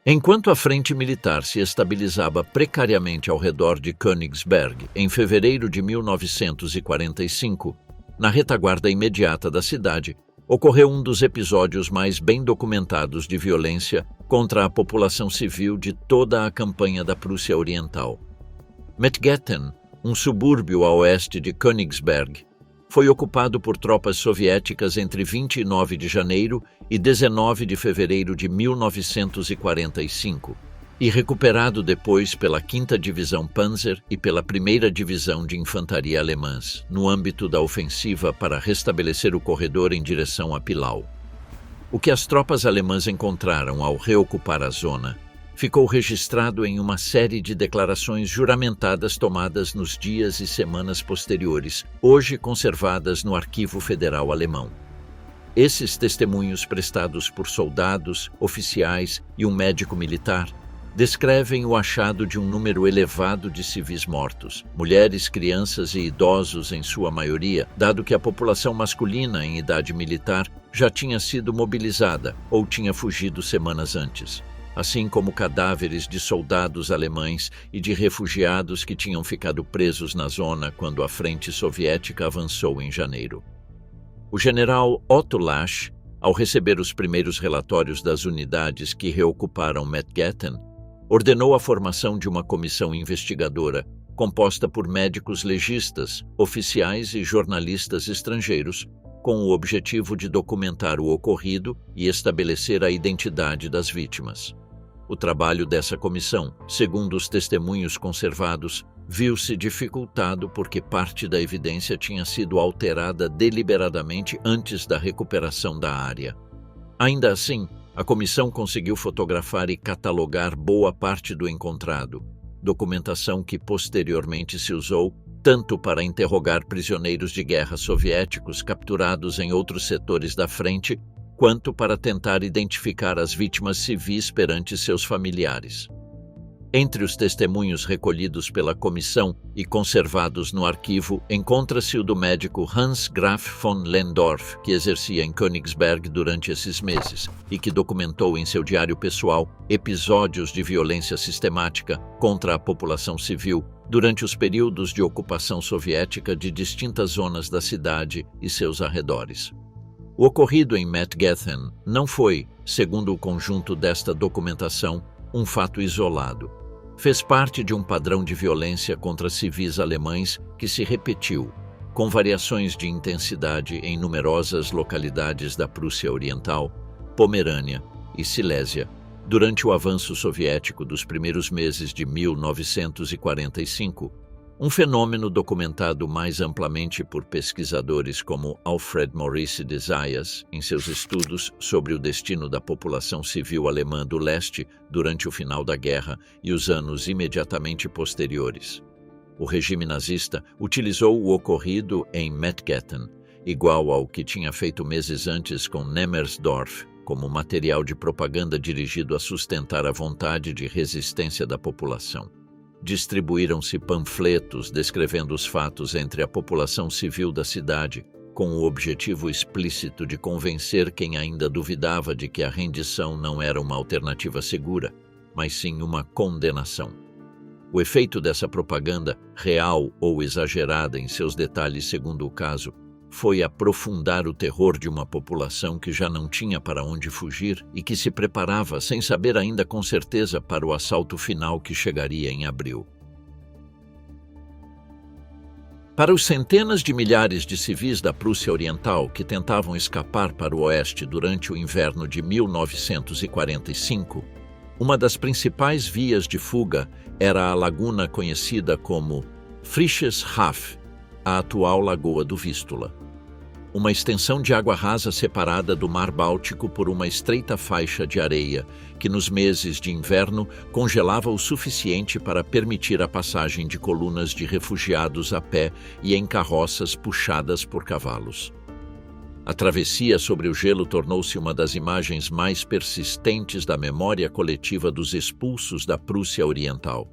Enquanto a frente militar se estabilizava precariamente ao redor de Königsberg, em fevereiro de 1945, na retaguarda imediata da cidade, ocorreu um dos episódios mais bem documentados de violência contra a população civil de toda a campanha da Prússia Oriental. Mettgetten, um subúrbio a oeste de Königsberg, foi ocupado por tropas soviéticas entre 29 de janeiro e 19 de fevereiro de 1945, e recuperado depois pela 5ª Divisão Panzer e pela 1ª Divisão de Infantaria alemãs, no âmbito da ofensiva para restabelecer o corredor em direção a Pilau. O que as tropas alemãs encontraram ao reocupar a zona ficou registrado em uma série de declarações juramentadas tomadas nos dias e semanas posteriores, hoje conservadas no Arquivo Federal Alemão. Esses testemunhos prestados por soldados, oficiais e um médico militar descrevem o achado de um número elevado de civis mortos, mulheres, crianças e idosos em sua maioria, dado que a população masculina em idade militar já tinha sido mobilizada ou tinha fugido semanas antes, assim como cadáveres de soldados alemães e de refugiados que tinham ficado presos na zona quando a frente soviética avançou em janeiro. O general Otto Lasch, ao receber os primeiros relatórios das unidades que reocuparam Mettgetten, ordenou a formação de uma comissão investigadora composta por médicos legistas, oficiais e jornalistas estrangeiros, com o objetivo de documentar o ocorrido e estabelecer a identidade das vítimas. O trabalho dessa comissão, segundo os testemunhos conservados, viu-se dificultado porque parte da evidência tinha sido alterada deliberadamente antes da recuperação da área. Ainda assim, a comissão conseguiu fotografar e catalogar boa parte do encontrado, documentação que posteriormente se usou tanto para interrogar prisioneiros de guerra soviéticos capturados em outros setores da frente, quanto para tentar identificar as vítimas civis perante seus familiares. Entre os testemunhos recolhidos pela comissão e conservados no arquivo, encontra-se o do médico Hans Graf von Lehndorff, que exercia em Königsberg durante esses meses e que documentou em seu diário pessoal episódios de violência sistemática contra a população civil durante os períodos de ocupação soviética de distintas zonas da cidade e seus arredores. O ocorrido em Mettgethen não foi, segundo o conjunto desta documentação, um fato isolado. Fez parte de um padrão de violência contra civis alemães que se repetiu, com variações de intensidade em numerosas localidades da Prússia Oriental, Pomerânia e Silésia, durante o avanço soviético dos primeiros meses de 1945, um fenômeno documentado mais amplamente por pesquisadores como Alfred Maurice de Zayas em seus estudos sobre o destino da população civil alemã do leste durante o final da guerra e os anos imediatamente posteriores. O regime nazista utilizou o ocorrido em Mettgethen, igual ao que tinha feito meses antes com Nemmersdorf, como material de propaganda dirigido a sustentar a vontade de resistência da população. Distribuíram-se panfletos descrevendo os fatos entre a população civil da cidade, com o objetivo explícito de convencer quem ainda duvidava de que a rendição não era uma alternativa segura, mas sim uma condenação. O efeito dessa propaganda, real ou exagerada em seus detalhes segundo o caso, foi aprofundar o terror de uma população que já não tinha para onde fugir e que se preparava, sem saber ainda com certeza, para o assalto final que chegaria em abril. Para os centenas de milhares de civis da Prússia Oriental que tentavam escapar para o oeste durante o inverno de 1945, uma das principais vias de fuga era a laguna conhecida como Frisches Haff, a atual Lagoa do Vístula. Uma extensão de água rasa separada do Mar Báltico por uma estreita faixa de areia, que nos meses de inverno congelava o suficiente para permitir a passagem de colunas de refugiados a pé e em carroças puxadas por cavalos. A travessia sobre o gelo tornou-se uma das imagens mais persistentes da memória coletiva dos expulsos da Prússia Oriental.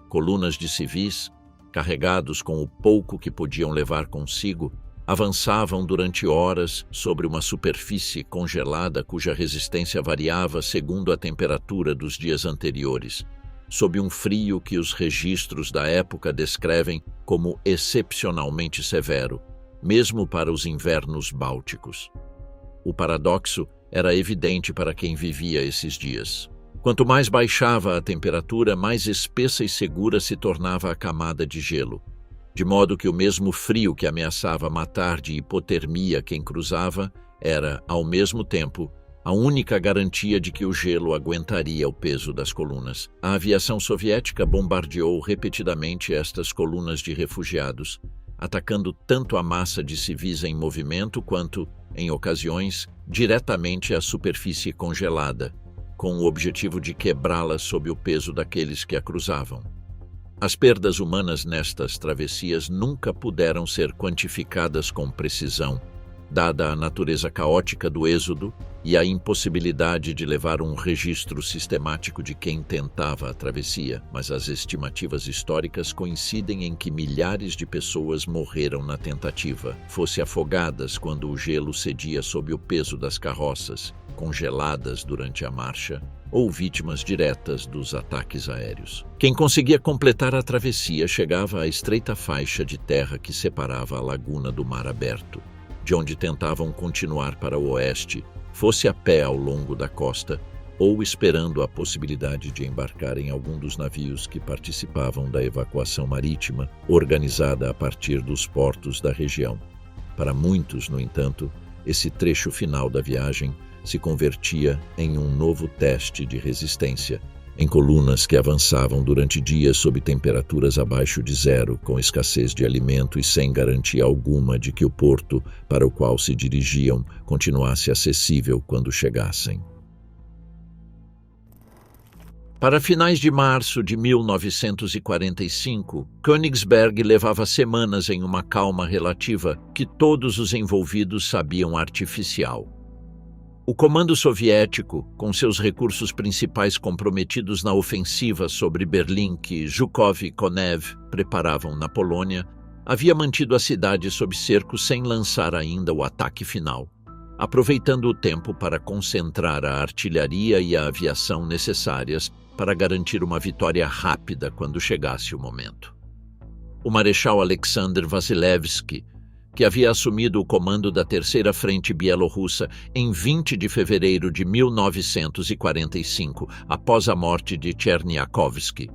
Colunas de civis, carregados com o pouco que podiam levar consigo, avançavam durante horas sobre uma superfície congelada cuja resistência variava segundo a temperatura dos dias anteriores, sob um frio que os registros da época descrevem como excepcionalmente severo, mesmo para os invernos bálticos. O paradoxo era evidente para quem vivia esses dias. Quanto mais baixava a temperatura, mais espessa e segura se tornava a camada de gelo, de modo que o mesmo frio que ameaçava matar de hipotermia quem cruzava era, ao mesmo tempo, a única garantia de que o gelo aguentaria o peso das colunas. A aviação soviética bombardeou repetidamente estas colunas de refugiados, atacando tanto a massa de civis em movimento quanto, em ocasiões, diretamente a superfície congelada, com o objetivo de quebrá-la sob o peso daqueles que a cruzavam. As perdas humanas nestas travessias nunca puderam ser quantificadas com precisão, dada a natureza caótica do êxodo e a impossibilidade de levar um registro sistemático de quem tentava a travessia, mas as estimativas históricas coincidem em que milhares de pessoas morreram na tentativa, fosse afogadas quando o gelo cedia sob o peso das carroças, congeladas durante a marcha, ou vítimas diretas dos ataques aéreos. Quem conseguia completar a travessia chegava à estreita faixa de terra que separava a laguna do mar aberto, de onde tentavam continuar para o oeste, fosse a pé ao longo da costa ou esperando a possibilidade de embarcar em algum dos navios que participavam da evacuação marítima organizada a partir dos portos da região. Para muitos, no entanto, esse trecho final da viagem se convertia em um novo teste de resistência, em colunas que avançavam durante dias sob temperaturas abaixo de zero, com escassez de alimento e sem garantia alguma de que o porto para o qual se dirigiam continuasse acessível quando chegassem. Para finais de março de 1945, Königsberg levava semanas em uma calma relativa que todos os envolvidos sabiam artificial. O comando soviético, com seus recursos principais comprometidos na ofensiva sobre Berlim que Zhukov e Konev preparavam na Polônia, havia mantido a cidade sob cerco sem lançar ainda o ataque final, aproveitando o tempo para concentrar a artilharia e a aviação necessárias para garantir uma vitória rápida quando chegasse o momento. O marechal Alexander Vasilevsky, que havia assumido o comando da Terceira Frente Bielorrussa em 20 de fevereiro de 1945, após a morte de Cherniakovsky,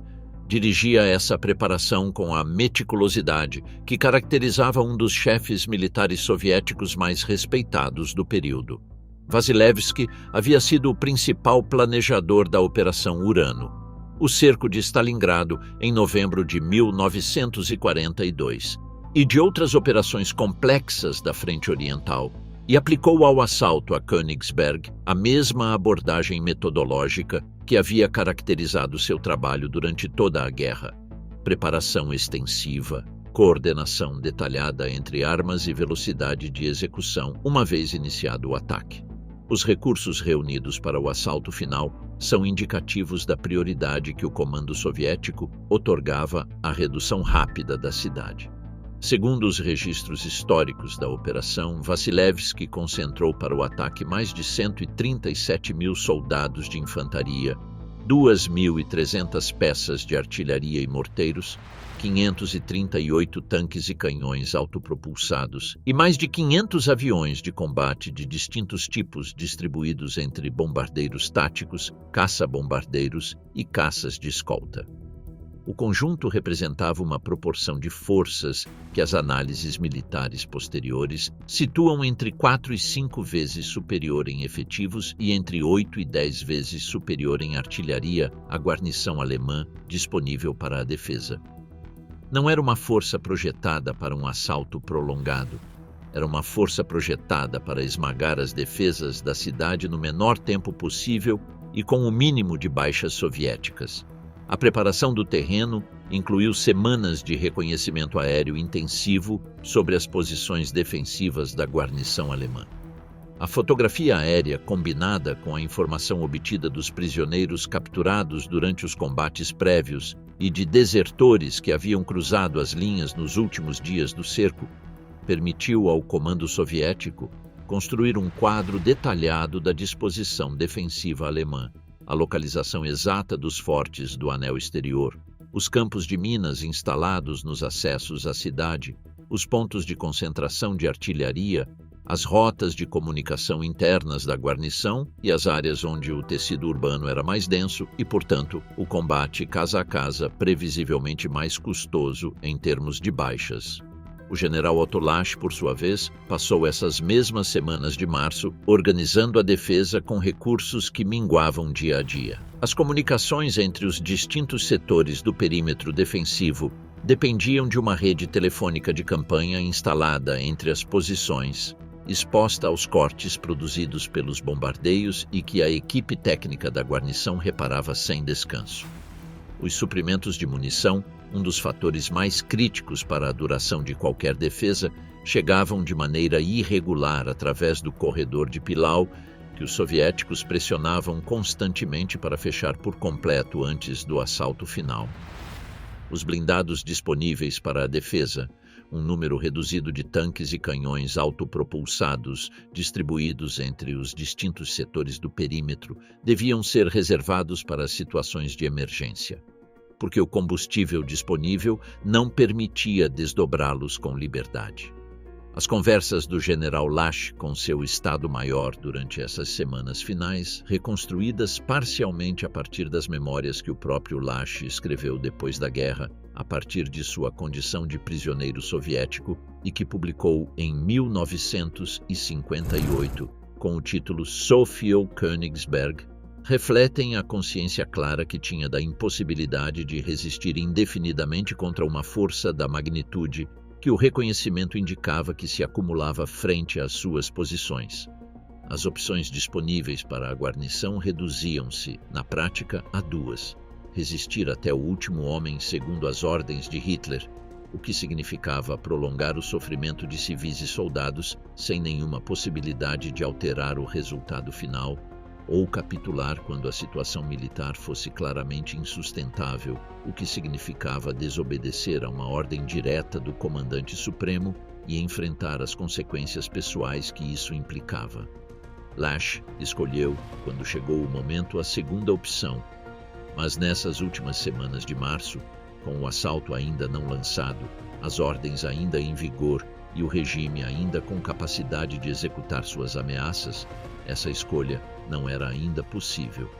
dirigia essa preparação com a meticulosidade que caracterizava um dos chefes militares soviéticos mais respeitados do período. Vasilevsky havia sido o principal planejador da Operação Urano, o cerco de Stalingrado em novembro de 1942, e de outras operações complexas da Frente Oriental, e aplicou ao assalto a Königsberg a mesma abordagem metodológica que havia caracterizado seu trabalho durante toda a guerra: preparação extensiva, coordenação detalhada entre armas e velocidade de execução uma vez iniciado o ataque. Os recursos reunidos para o assalto final são indicativos da prioridade que o comando soviético otorgava à redução rápida da cidade. Segundo os registros históricos da operação, Vasilevsky concentrou para o ataque mais de 137 mil soldados de infantaria, 2.300 peças de artilharia e morteiros, 538 tanques e canhões autopropulsados e mais de 500 aviões de combate de distintos tipos distribuídos entre bombardeiros táticos, caça-bombardeiros e caças de escolta. O conjunto representava uma proporção de forças que as análises militares posteriores situam entre 4 e 5 vezes superior em efetivos e entre 8 e 10 vezes superior em artilharia à guarnição alemã disponível para a defesa. Não era uma força projetada para um assalto prolongado. Era uma força projetada para esmagar as defesas da cidade no menor tempo possível e com o mínimo de baixas soviéticas. A preparação do terreno incluiu semanas de reconhecimento aéreo intensivo sobre as posições defensivas da guarnição alemã. A fotografia aérea, combinada com a informação obtida dos prisioneiros capturados durante os combates prévios e de desertores que haviam cruzado as linhas nos últimos dias do cerco, permitiu ao comando soviético construir um quadro detalhado da disposição defensiva alemã, a localização exata dos fortes do anel exterior, os campos de minas instalados nos acessos à cidade, os pontos de concentração de artilharia, as rotas de comunicação internas da guarnição e as áreas onde o tecido urbano era mais denso e, portanto, o combate casa a casa previsivelmente mais custoso em termos de baixas. O general Otto Lasch, por sua vez, passou essas mesmas semanas de março organizando a defesa com recursos que minguavam dia a dia. As comunicações entre os distintos setores do perímetro defensivo dependiam de uma rede telefônica de campanha instalada entre as posições, exposta aos cortes produzidos pelos bombardeios e que a equipe técnica da guarnição reparava sem descanso. Os suprimentos de munição, um dos fatores mais críticos para a duração de qualquer defesa, chegavam de maneira irregular através do corredor de Pilau, que os soviéticos pressionavam constantemente para fechar por completo antes do assalto final. Os blindados disponíveis para a defesa, um número reduzido de tanques e canhões autopropulsados distribuídos entre os distintos setores do perímetro, deviam ser reservados para situações de emergência, porque o combustível disponível não permitia desdobrá-los com liberdade. As conversas do general Lasch com seu Estado-Maior durante essas semanas finais, reconstruídas parcialmente a partir das memórias que o próprio Lasch escreveu depois da guerra, a partir de sua condição de prisioneiro soviético e que publicou em 1958 com o título Sofio Königsberg, refletem a consciência clara que tinha da impossibilidade de resistir indefinidamente contra uma força da magnitude que o reconhecimento indicava que se acumulava frente às suas posições. As opções disponíveis para a guarnição reduziam-se, na prática, a duas: resistir até o último homem segundo as ordens de Hitler o que significava prolongar o sofrimento de civis e soldados sem nenhuma possibilidade de alterar o resultado final, ou capitular quando a situação militar fosse claramente insustentável, o que significava desobedecer a uma ordem direta do comandante supremo e enfrentar as consequências pessoais que isso implicava. Lash escolheu, quando chegou o momento, a segunda opção, mas nessas últimas semanas de março, com o assalto ainda não lançado, as ordens ainda em vigor e o regime ainda com capacidade de executar suas ameaças, essa escolha não era ainda possível.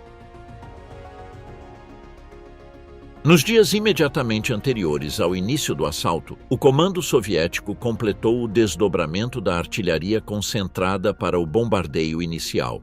Nos dias imediatamente anteriores ao início do assalto, o comando soviético completou o desdobramento da artilharia concentrada para o bombardeio inicial.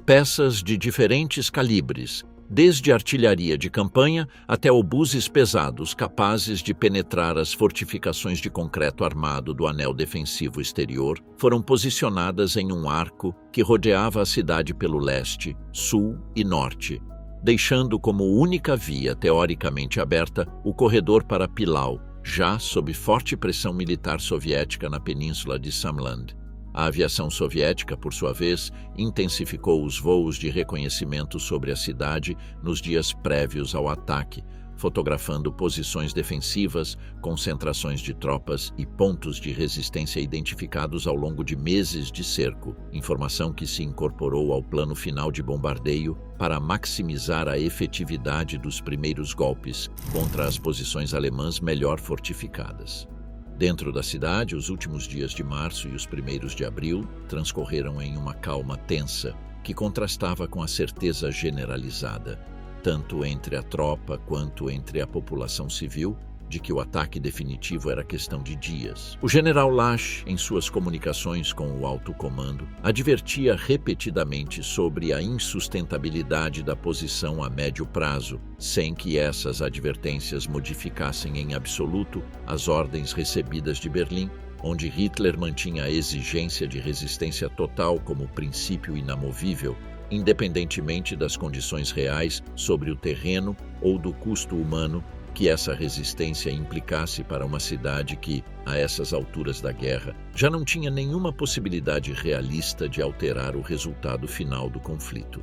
Peças de diferentes calibres, desde artilharia de campanha até obuses pesados capazes de penetrar as fortificações de concreto armado do anel defensivo exterior, foram posicionadas em um arco que rodeava a cidade pelo leste, sul e norte, deixando como única via teoricamente aberta o corredor para Pilau, já sob forte pressão militar soviética na península de Samland. A aviação soviética, por sua vez, intensificou os voos de reconhecimento sobre a cidade nos dias prévios ao ataque, fotografando posições defensivas, concentrações de tropas e pontos de resistência identificados ao longo de meses de cerco, informação que se incorporou ao plano final de bombardeio para maximizar a efetividade dos primeiros golpes contra as posições alemãs melhor fortificadas. Dentro da cidade, os últimos dias de março e os primeiros de abril transcorreram em uma calma tensa que contrastava com a certeza generalizada, tanto entre a tropa quanto entre a população civil, de que o ataque definitivo era questão de dias. O general Lash, em suas comunicações com o alto comando, advertia repetidamente sobre a insustentabilidade da posição a médio prazo, sem que essas advertências modificassem em absoluto as ordens recebidas de Berlim, onde Hitler mantinha a exigência de resistência total como princípio inamovível, independentemente das condições reais sobre o terreno ou do custo humano que essa resistência implicasse para uma cidade que, a essas alturas da guerra, já não tinha nenhuma possibilidade realista de alterar o resultado final do conflito.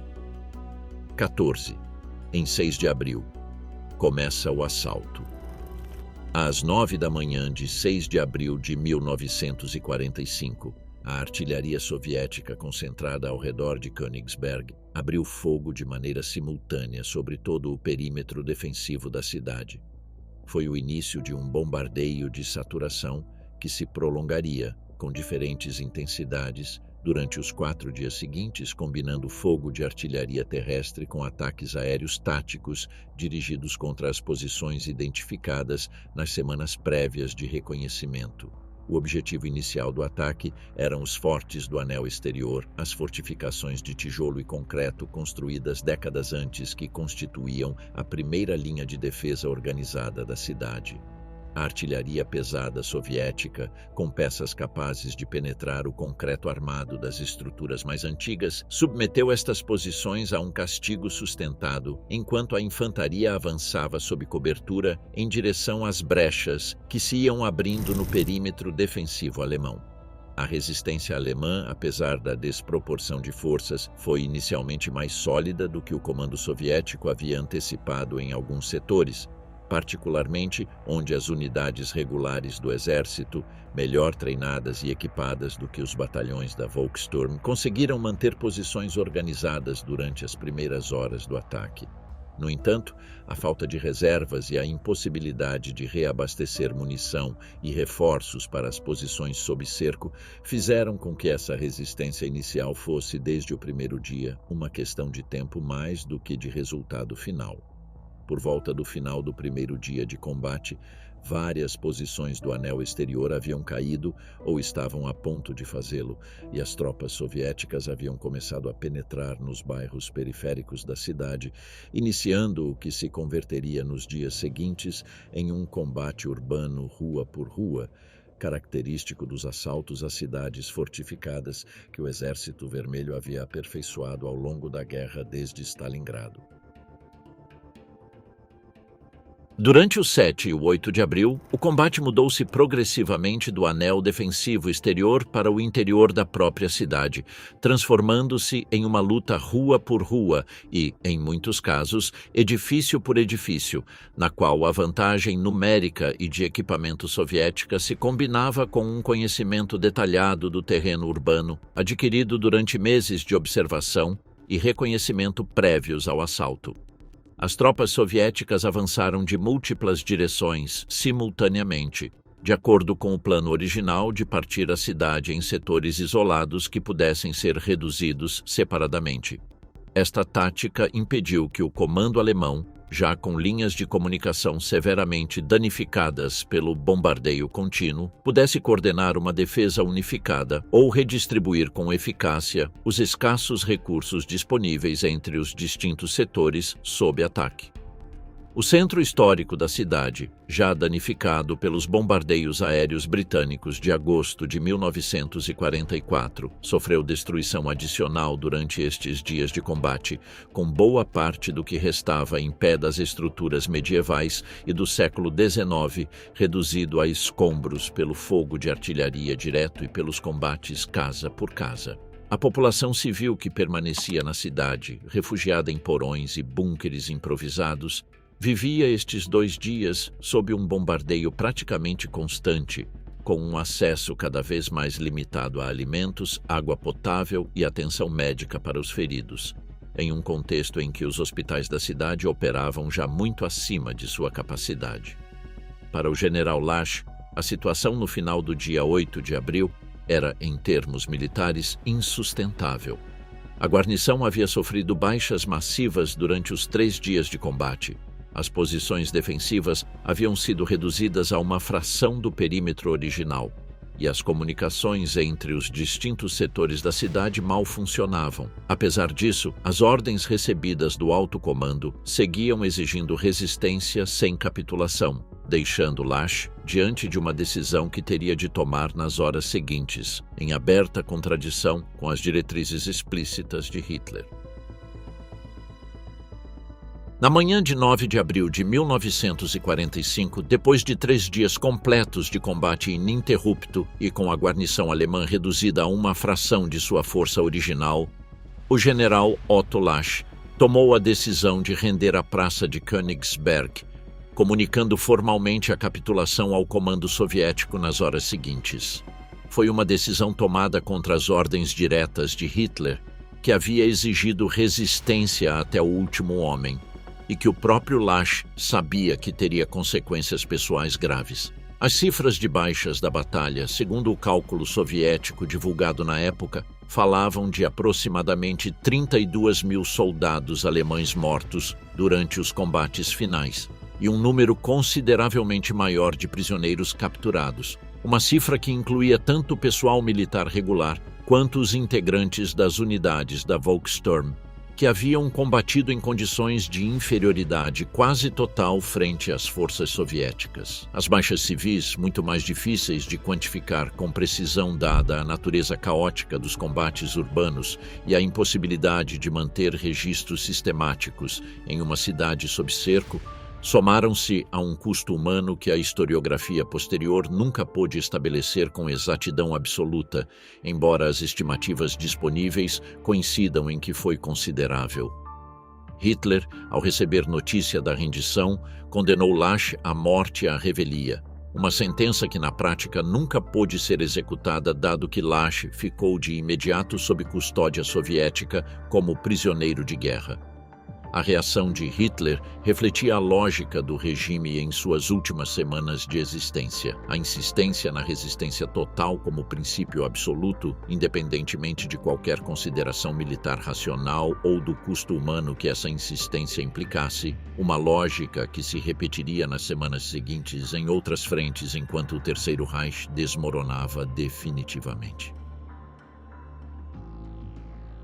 14. Em 6 de abril, começa o assalto. Às 9 da manhã de 6 de abril de 1945, a artilharia soviética concentrada ao redor de Königsberg abriu fogo de maneira simultânea sobre todo o perímetro defensivo da cidade. Foi o início de um bombardeio de saturação que se prolongaria, com diferentes intensidades, durante os 4 dias seguintes, combinando fogo de artilharia terrestre com ataques aéreos táticos dirigidos contra as posições identificadas nas semanas prévias de reconhecimento. O objetivo inicial do ataque eram os fortes do anel exterior, as fortificações de tijolo e concreto construídas décadas antes que constituíam a primeira linha de defesa organizada da cidade. A artilharia pesada soviética, com peças capazes de penetrar o concreto armado das estruturas mais antigas, submeteu estas posições a um castigo sustentado, enquanto a infantaria avançava sob cobertura em direção às brechas que se iam abrindo no perímetro defensivo alemão. A resistência alemã, apesar da desproporção de forças, foi inicialmente mais sólida do que o comando soviético havia antecipado em alguns setores, particularmente onde as unidades regulares do exército, melhor treinadas e equipadas do que os batalhões da Volkssturm, conseguiram manter posições organizadas durante as primeiras horas do ataque. No entanto, a falta de reservas e a impossibilidade de reabastecer munição e reforços para as posições sob cerco fizeram com que essa resistência inicial fosse, desde o primeiro dia, uma questão de tempo mais do que de resultado final. Por volta do final do primeiro dia de combate, várias posições do anel exterior haviam caído ou estavam a ponto de fazê-lo, e as tropas soviéticas haviam começado a penetrar nos bairros periféricos da cidade, iniciando o que se converteria nos dias seguintes em um combate urbano rua por rua, característico dos assaltos a cidades fortificadas que o Exército Vermelho havia aperfeiçoado ao longo da guerra desde Stalingrado. Durante o 7 e o 8 de abril, o combate mudou-se progressivamente do anel defensivo exterior para o interior da própria cidade, transformando-se em uma luta rua por rua e, em muitos casos, edifício por edifício, na qual a vantagem numérica e de equipamento soviética se combinava com um conhecimento detalhado do terreno urbano, adquirido durante meses de observação e reconhecimento prévios ao assalto. As tropas soviéticas avançaram de múltiplas direções, simultaneamente, de acordo com o plano original de partir a cidade em setores isolados que pudessem ser reduzidos separadamente. Esta tática impediu que o comando alemão, já com linhas de comunicação severamente danificadas pelo bombardeio contínuo, pudesse coordenar uma defesa unificada ou redistribuir com eficácia os escassos recursos disponíveis entre os distintos setores sob ataque. O centro histórico da cidade, já danificado pelos bombardeios aéreos britânicos de agosto de 1944, sofreu destruição adicional durante estes dias de combate, com boa parte do que restava em pé das estruturas medievais e do século XIX reduzido a escombros pelo fogo de artilharia direto e pelos combates casa por casa. A população civil que permanecia na cidade, refugiada em porões e búnkeres improvisados, vivia estes 2 dias sob um bombardeio praticamente constante, com um acesso cada vez mais limitado a alimentos, água potável e atenção médica para os feridos, em um contexto em que os hospitais da cidade operavam já muito acima de sua capacidade. Para o general Lasch, a situação no final do dia 8 de abril era, em termos militares, insustentável. A guarnição havia sofrido baixas massivas durante os 3 dias de combate. As posições defensivas haviam sido reduzidas a uma fração do perímetro original, e as comunicações entre os distintos setores da cidade mal funcionavam. Apesar disso, as ordens recebidas do alto comando seguiam exigindo resistência sem capitulação, deixando Lasch diante de uma decisão que teria de tomar nas horas seguintes, em aberta contradição com as diretrizes explícitas de Hitler. Na manhã de 9 de abril de 1945, depois de 3 dias completos de combate ininterrupto e com a guarnição alemã reduzida a uma fração de sua força original, o general Otto Lasch tomou a decisão de render a praça de Königsberg, comunicando formalmente a capitulação ao comando soviético nas horas seguintes. Foi uma decisão tomada contra as ordens diretas de Hitler, que havia exigido resistência até o último homem, e que o próprio Lasch sabia que teria consequências pessoais graves. As cifras de baixas da batalha, segundo o cálculo soviético divulgado na época, falavam de aproximadamente 32 mil soldados alemães mortos durante os combates finais, e um número consideravelmente maior de prisioneiros capturados, uma cifra que incluía tanto o pessoal militar regular quanto os integrantes das unidades da Volkssturm, que haviam combatido em condições de inferioridade quase total frente às forças soviéticas. As baixas civis, muito mais difíceis de quantificar com precisão dada a natureza caótica dos combates urbanos e a impossibilidade de manter registros sistemáticos em uma cidade sob cerco, somaram-se a um custo humano que a historiografia posterior nunca pôde estabelecer com exatidão absoluta, embora as estimativas disponíveis coincidam em que foi considerável. Hitler, ao receber notícia da rendição, condenou Lasch à morte e à revelia, uma sentença que na prática nunca pôde ser executada dado que Lasch ficou de imediato sob custódia soviética como prisioneiro de guerra. A reação de Hitler refletia a lógica do regime em suas últimas semanas de existência. A insistência na resistência total como princípio absoluto, independentemente de qualquer consideração militar racional ou do custo humano que essa insistência implicasse, uma lógica que se repetiria nas semanas seguintes em outras frentes enquanto o Terceiro Reich desmoronava definitivamente.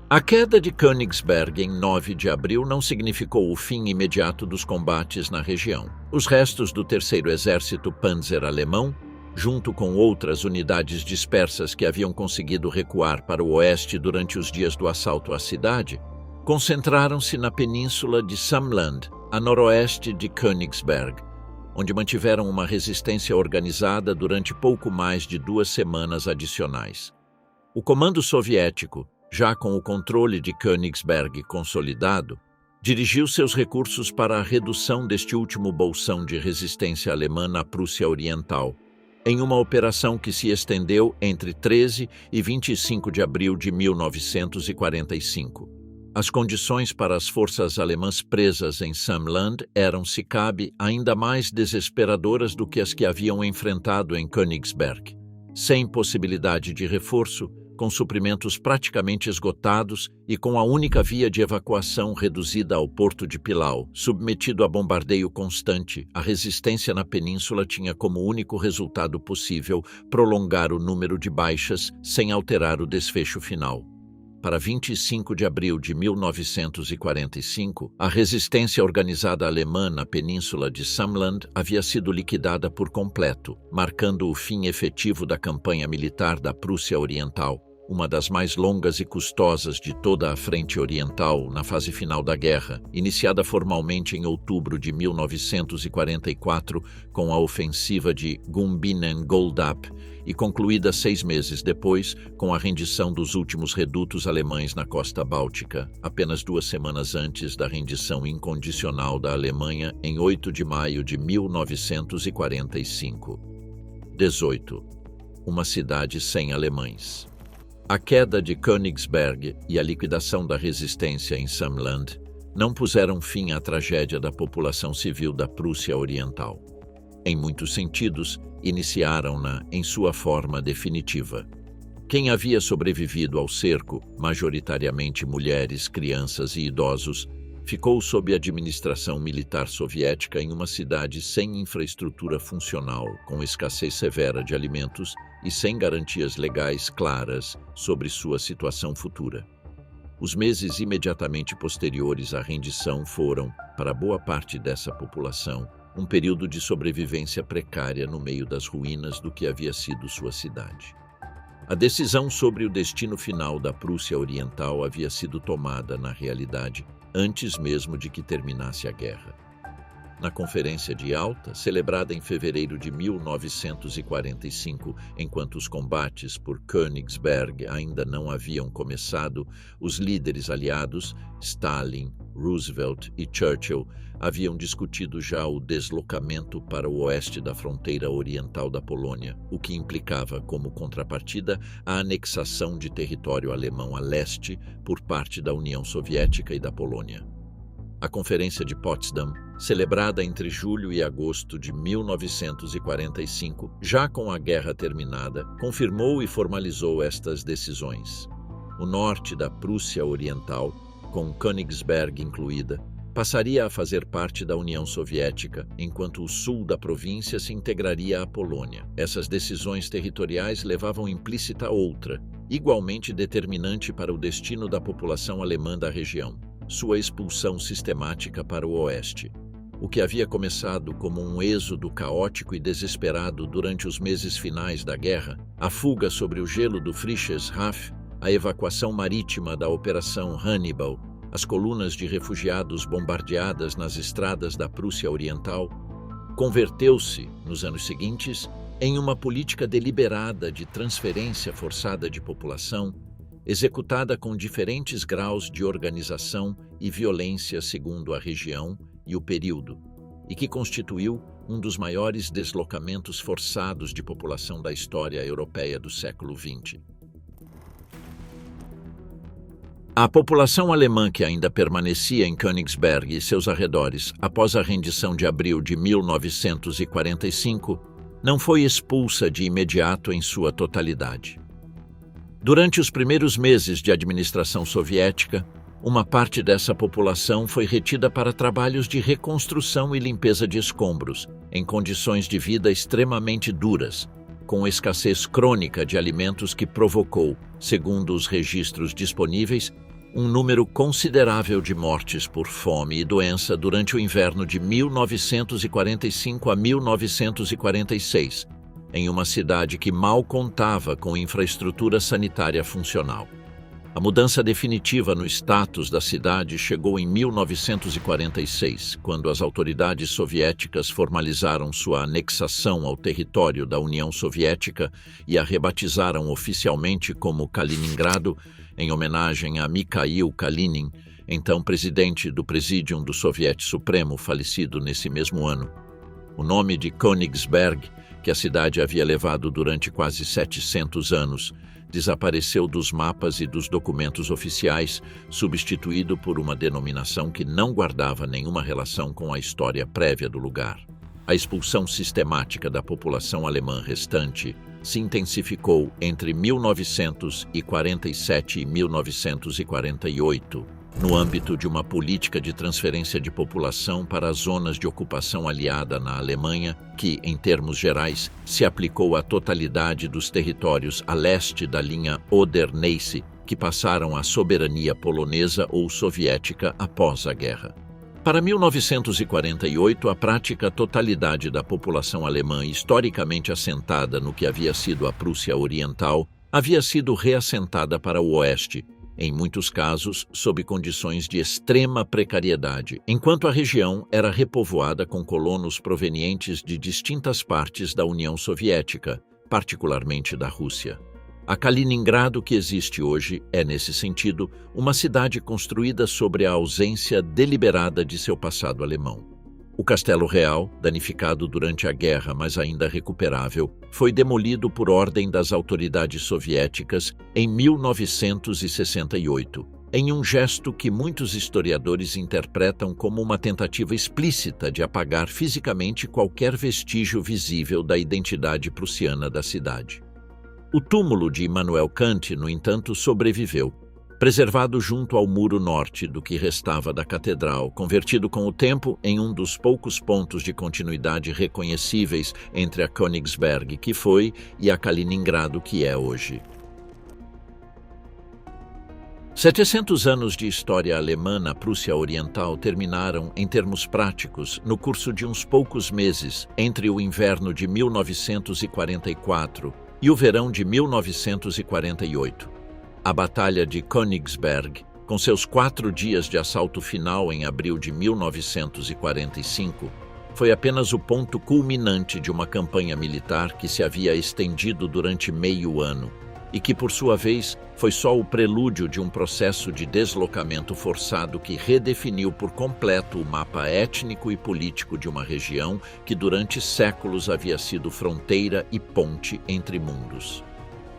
A queda de Königsberg em 9 de abril não significou o fim imediato dos combates na região. Os restos do Terceiro Exército Panzer alemão, junto com outras unidades dispersas que haviam conseguido recuar para o oeste durante os dias do assalto à cidade, concentraram-se na península de Samland, a noroeste de Königsberg, onde mantiveram uma resistência organizada durante pouco mais de 2 semanas adicionais. O comando soviético, já com o controle de Königsberg consolidado, dirigiu seus recursos para a redução deste último bolsão de resistência alemã na Prússia Oriental, em uma operação que se estendeu entre 13 e 25 de abril de 1945. As condições para as forças alemãs presas em Samland eram, se cabe, ainda mais desesperadoras do que as que haviam enfrentado em Königsberg. Sem possibilidade de reforço, com suprimentos praticamente esgotados e com a única via de evacuação reduzida ao porto de Pilau, submetido a bombardeio constante, a resistência na península tinha como único resultado possível prolongar o número de baixas sem alterar o desfecho final. Para 25 de abril de 1945, a resistência organizada alemã na península de Samland havia sido liquidada por completo, marcando o fim efetivo da campanha militar da Prússia Oriental, uma das mais longas e custosas de toda a frente oriental na fase final da guerra, iniciada formalmente em outubro de 1944 com a ofensiva de Gumbinnen-Goldap e concluída 6 meses depois com a rendição dos últimos redutos alemães na costa báltica, apenas 2 semanas antes da rendição incondicional da Alemanha em 8 de maio de 1945. 18. Uma cidade sem alemães. A queda de Königsberg e a liquidação da resistência em Samland não puseram fim à tragédia da população civil da Prússia Oriental. Em muitos sentidos, iniciaram-na em sua forma definitiva. Quem havia sobrevivido ao cerco, majoritariamente mulheres, crianças e idosos, ficou sob a administração militar soviética em uma cidade sem infraestrutura funcional, com escassez severa de alimentos e sem garantias legais claras sobre sua situação futura. Os meses imediatamente posteriores à rendição foram, para boa parte dessa população, um período de sobrevivência precária no meio das ruínas do que havia sido sua cidade. A decisão sobre o destino final da Prússia Oriental havia sido tomada, na realidade, antes mesmo de que terminasse a guerra. Na Conferência de Alta, celebrada em fevereiro de 1945, enquanto os combates por Königsberg ainda não haviam começado, os líderes aliados, Stalin, Roosevelt e Churchill, haviam discutido já o deslocamento para o oeste da fronteira oriental da Polônia, o que implicava, como contrapartida, a anexação de território alemão a leste por parte da União Soviética e da Polônia. A Conferência de Potsdam, celebrada entre julho e agosto de 1945, já com a guerra terminada, confirmou e formalizou estas decisões. O norte da Prússia Oriental, com Königsberg incluída, passaria a fazer parte da União Soviética, enquanto o sul da província se integraria à Polônia. Essas decisões territoriais levavam implícita outra, igualmente determinante para o destino da população alemã da região: sua expulsão sistemática para o oeste. O que havia começado como um êxodo caótico e desesperado durante os meses finais da guerra, a fuga sobre o gelo do Friedrichshafen, a evacuação marítima da Operação Hannibal, as colunas de refugiados bombardeadas nas estradas da Prússia Oriental, converteu-se, nos anos seguintes, em uma política deliberada de transferência forçada de população, executada com diferentes graus de organização e violência segundo a região e o período, e que constituiu um dos maiores deslocamentos forçados de população da história europeia do século XX. A população alemã que ainda permanecia em Königsberg e seus arredores após a rendição de abril de 1945 não foi expulsa de imediato em sua totalidade. Durante os primeiros meses de administração soviética, uma parte dessa população foi retida para trabalhos de reconstrução e limpeza de escombros, em condições de vida extremamente duras, com escassez crônica de alimentos que provocou, segundo os registros disponíveis, um número considerável de mortes por fome e doença durante o inverno de 1945 a 1946, em uma cidade que mal contava com infraestrutura sanitária funcional. A mudança definitiva no status da cidade chegou em 1946, quando as autoridades soviéticas formalizaram sua anexação ao território da União Soviética e a rebatizaram oficialmente como Kaliningrado, em homenagem a Mikhail Kalinin, então presidente do Presídium do Soviete Supremo, falecido nesse mesmo ano. O nome de Königsberg, que a cidade havia levado durante quase 700 anos, desapareceu dos mapas e dos documentos oficiais, substituído por uma denominação que não guardava nenhuma relação com a história prévia do lugar. A expulsão sistemática da população alemã restante se intensificou entre 1947 e 1948, no âmbito de uma política de transferência de população para as zonas de ocupação aliada na Alemanha, que, em termos gerais, se aplicou à totalidade dos territórios a leste da linha Oder-Neisse, que passaram à soberania polonesa ou soviética após a guerra. Para 1948, a prática totalidade da população alemã historicamente assentada no que havia sido a Prússia Oriental havia sido reassentada para o oeste, em muitos casos sob condições de extrema precariedade, enquanto a região era repovoada com colonos provenientes de distintas partes da União Soviética, particularmente da Rússia. A Kaliningrado que existe hoje é, nesse sentido, uma cidade construída sobre a ausência deliberada de seu passado alemão. O Castelo Real, danificado durante a guerra, mas ainda recuperável, foi demolido por ordem das autoridades soviéticas em 1968, em um gesto que muitos historiadores interpretam como uma tentativa explícita de apagar fisicamente qualquer vestígio visível da identidade prussiana da cidade. O túmulo de Immanuel Kant, no entanto, sobreviveu, preservado junto ao muro norte do que restava da catedral, convertido com o tempo em um dos poucos pontos de continuidade reconhecíveis entre a Königsberg que foi e a Kaliningrado que é hoje. 700 anos de história alemã na Prússia Oriental terminaram, em termos práticos, no curso de uns poucos meses entre o inverno de 1944 e o verão de 1948. A Batalha de Königsberg, com seus 4 dias de assalto final em abril de 1945, foi apenas o ponto culminante de uma campanha militar que se havia estendido durante meio ano e que, por sua vez, foi só o prelúdio de um processo de deslocamento forçado que redefiniu por completo o mapa étnico e político de uma região que durante séculos havia sido fronteira e ponte entre mundos.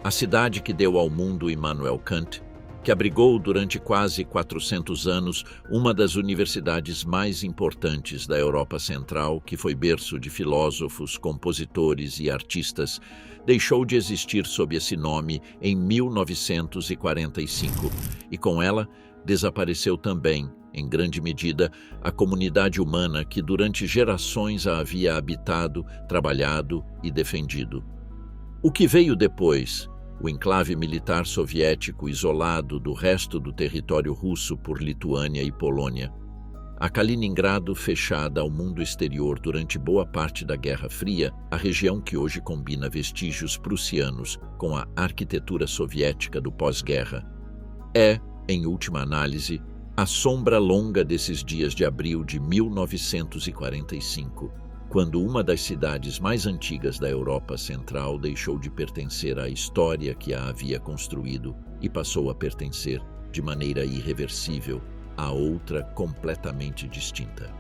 A cidade que deu ao mundo Immanuel Kant, que abrigou durante quase 400 anos uma das universidades mais importantes da Europa Central, que foi berço de filósofos, compositores e artistas, deixou de existir sob esse nome em 1945 e, com ela, desapareceu também, em grande medida, a comunidade humana que durante gerações a havia habitado, trabalhado e defendido. O que veio depois, o enclave militar soviético isolado do resto do território russo por Lituânia e Polônia, a Kaliningrado fechada ao mundo exterior durante boa parte da Guerra Fria, a região que hoje combina vestígios prussianos com a arquitetura soviética do pós-guerra, é, em última análise, a sombra longa desses dias de abril de 1945, quando uma das cidades mais antigas da Europa Central deixou de pertencer à história que a havia construído e passou a pertencer, de maneira irreversível, a outra completamente distinta.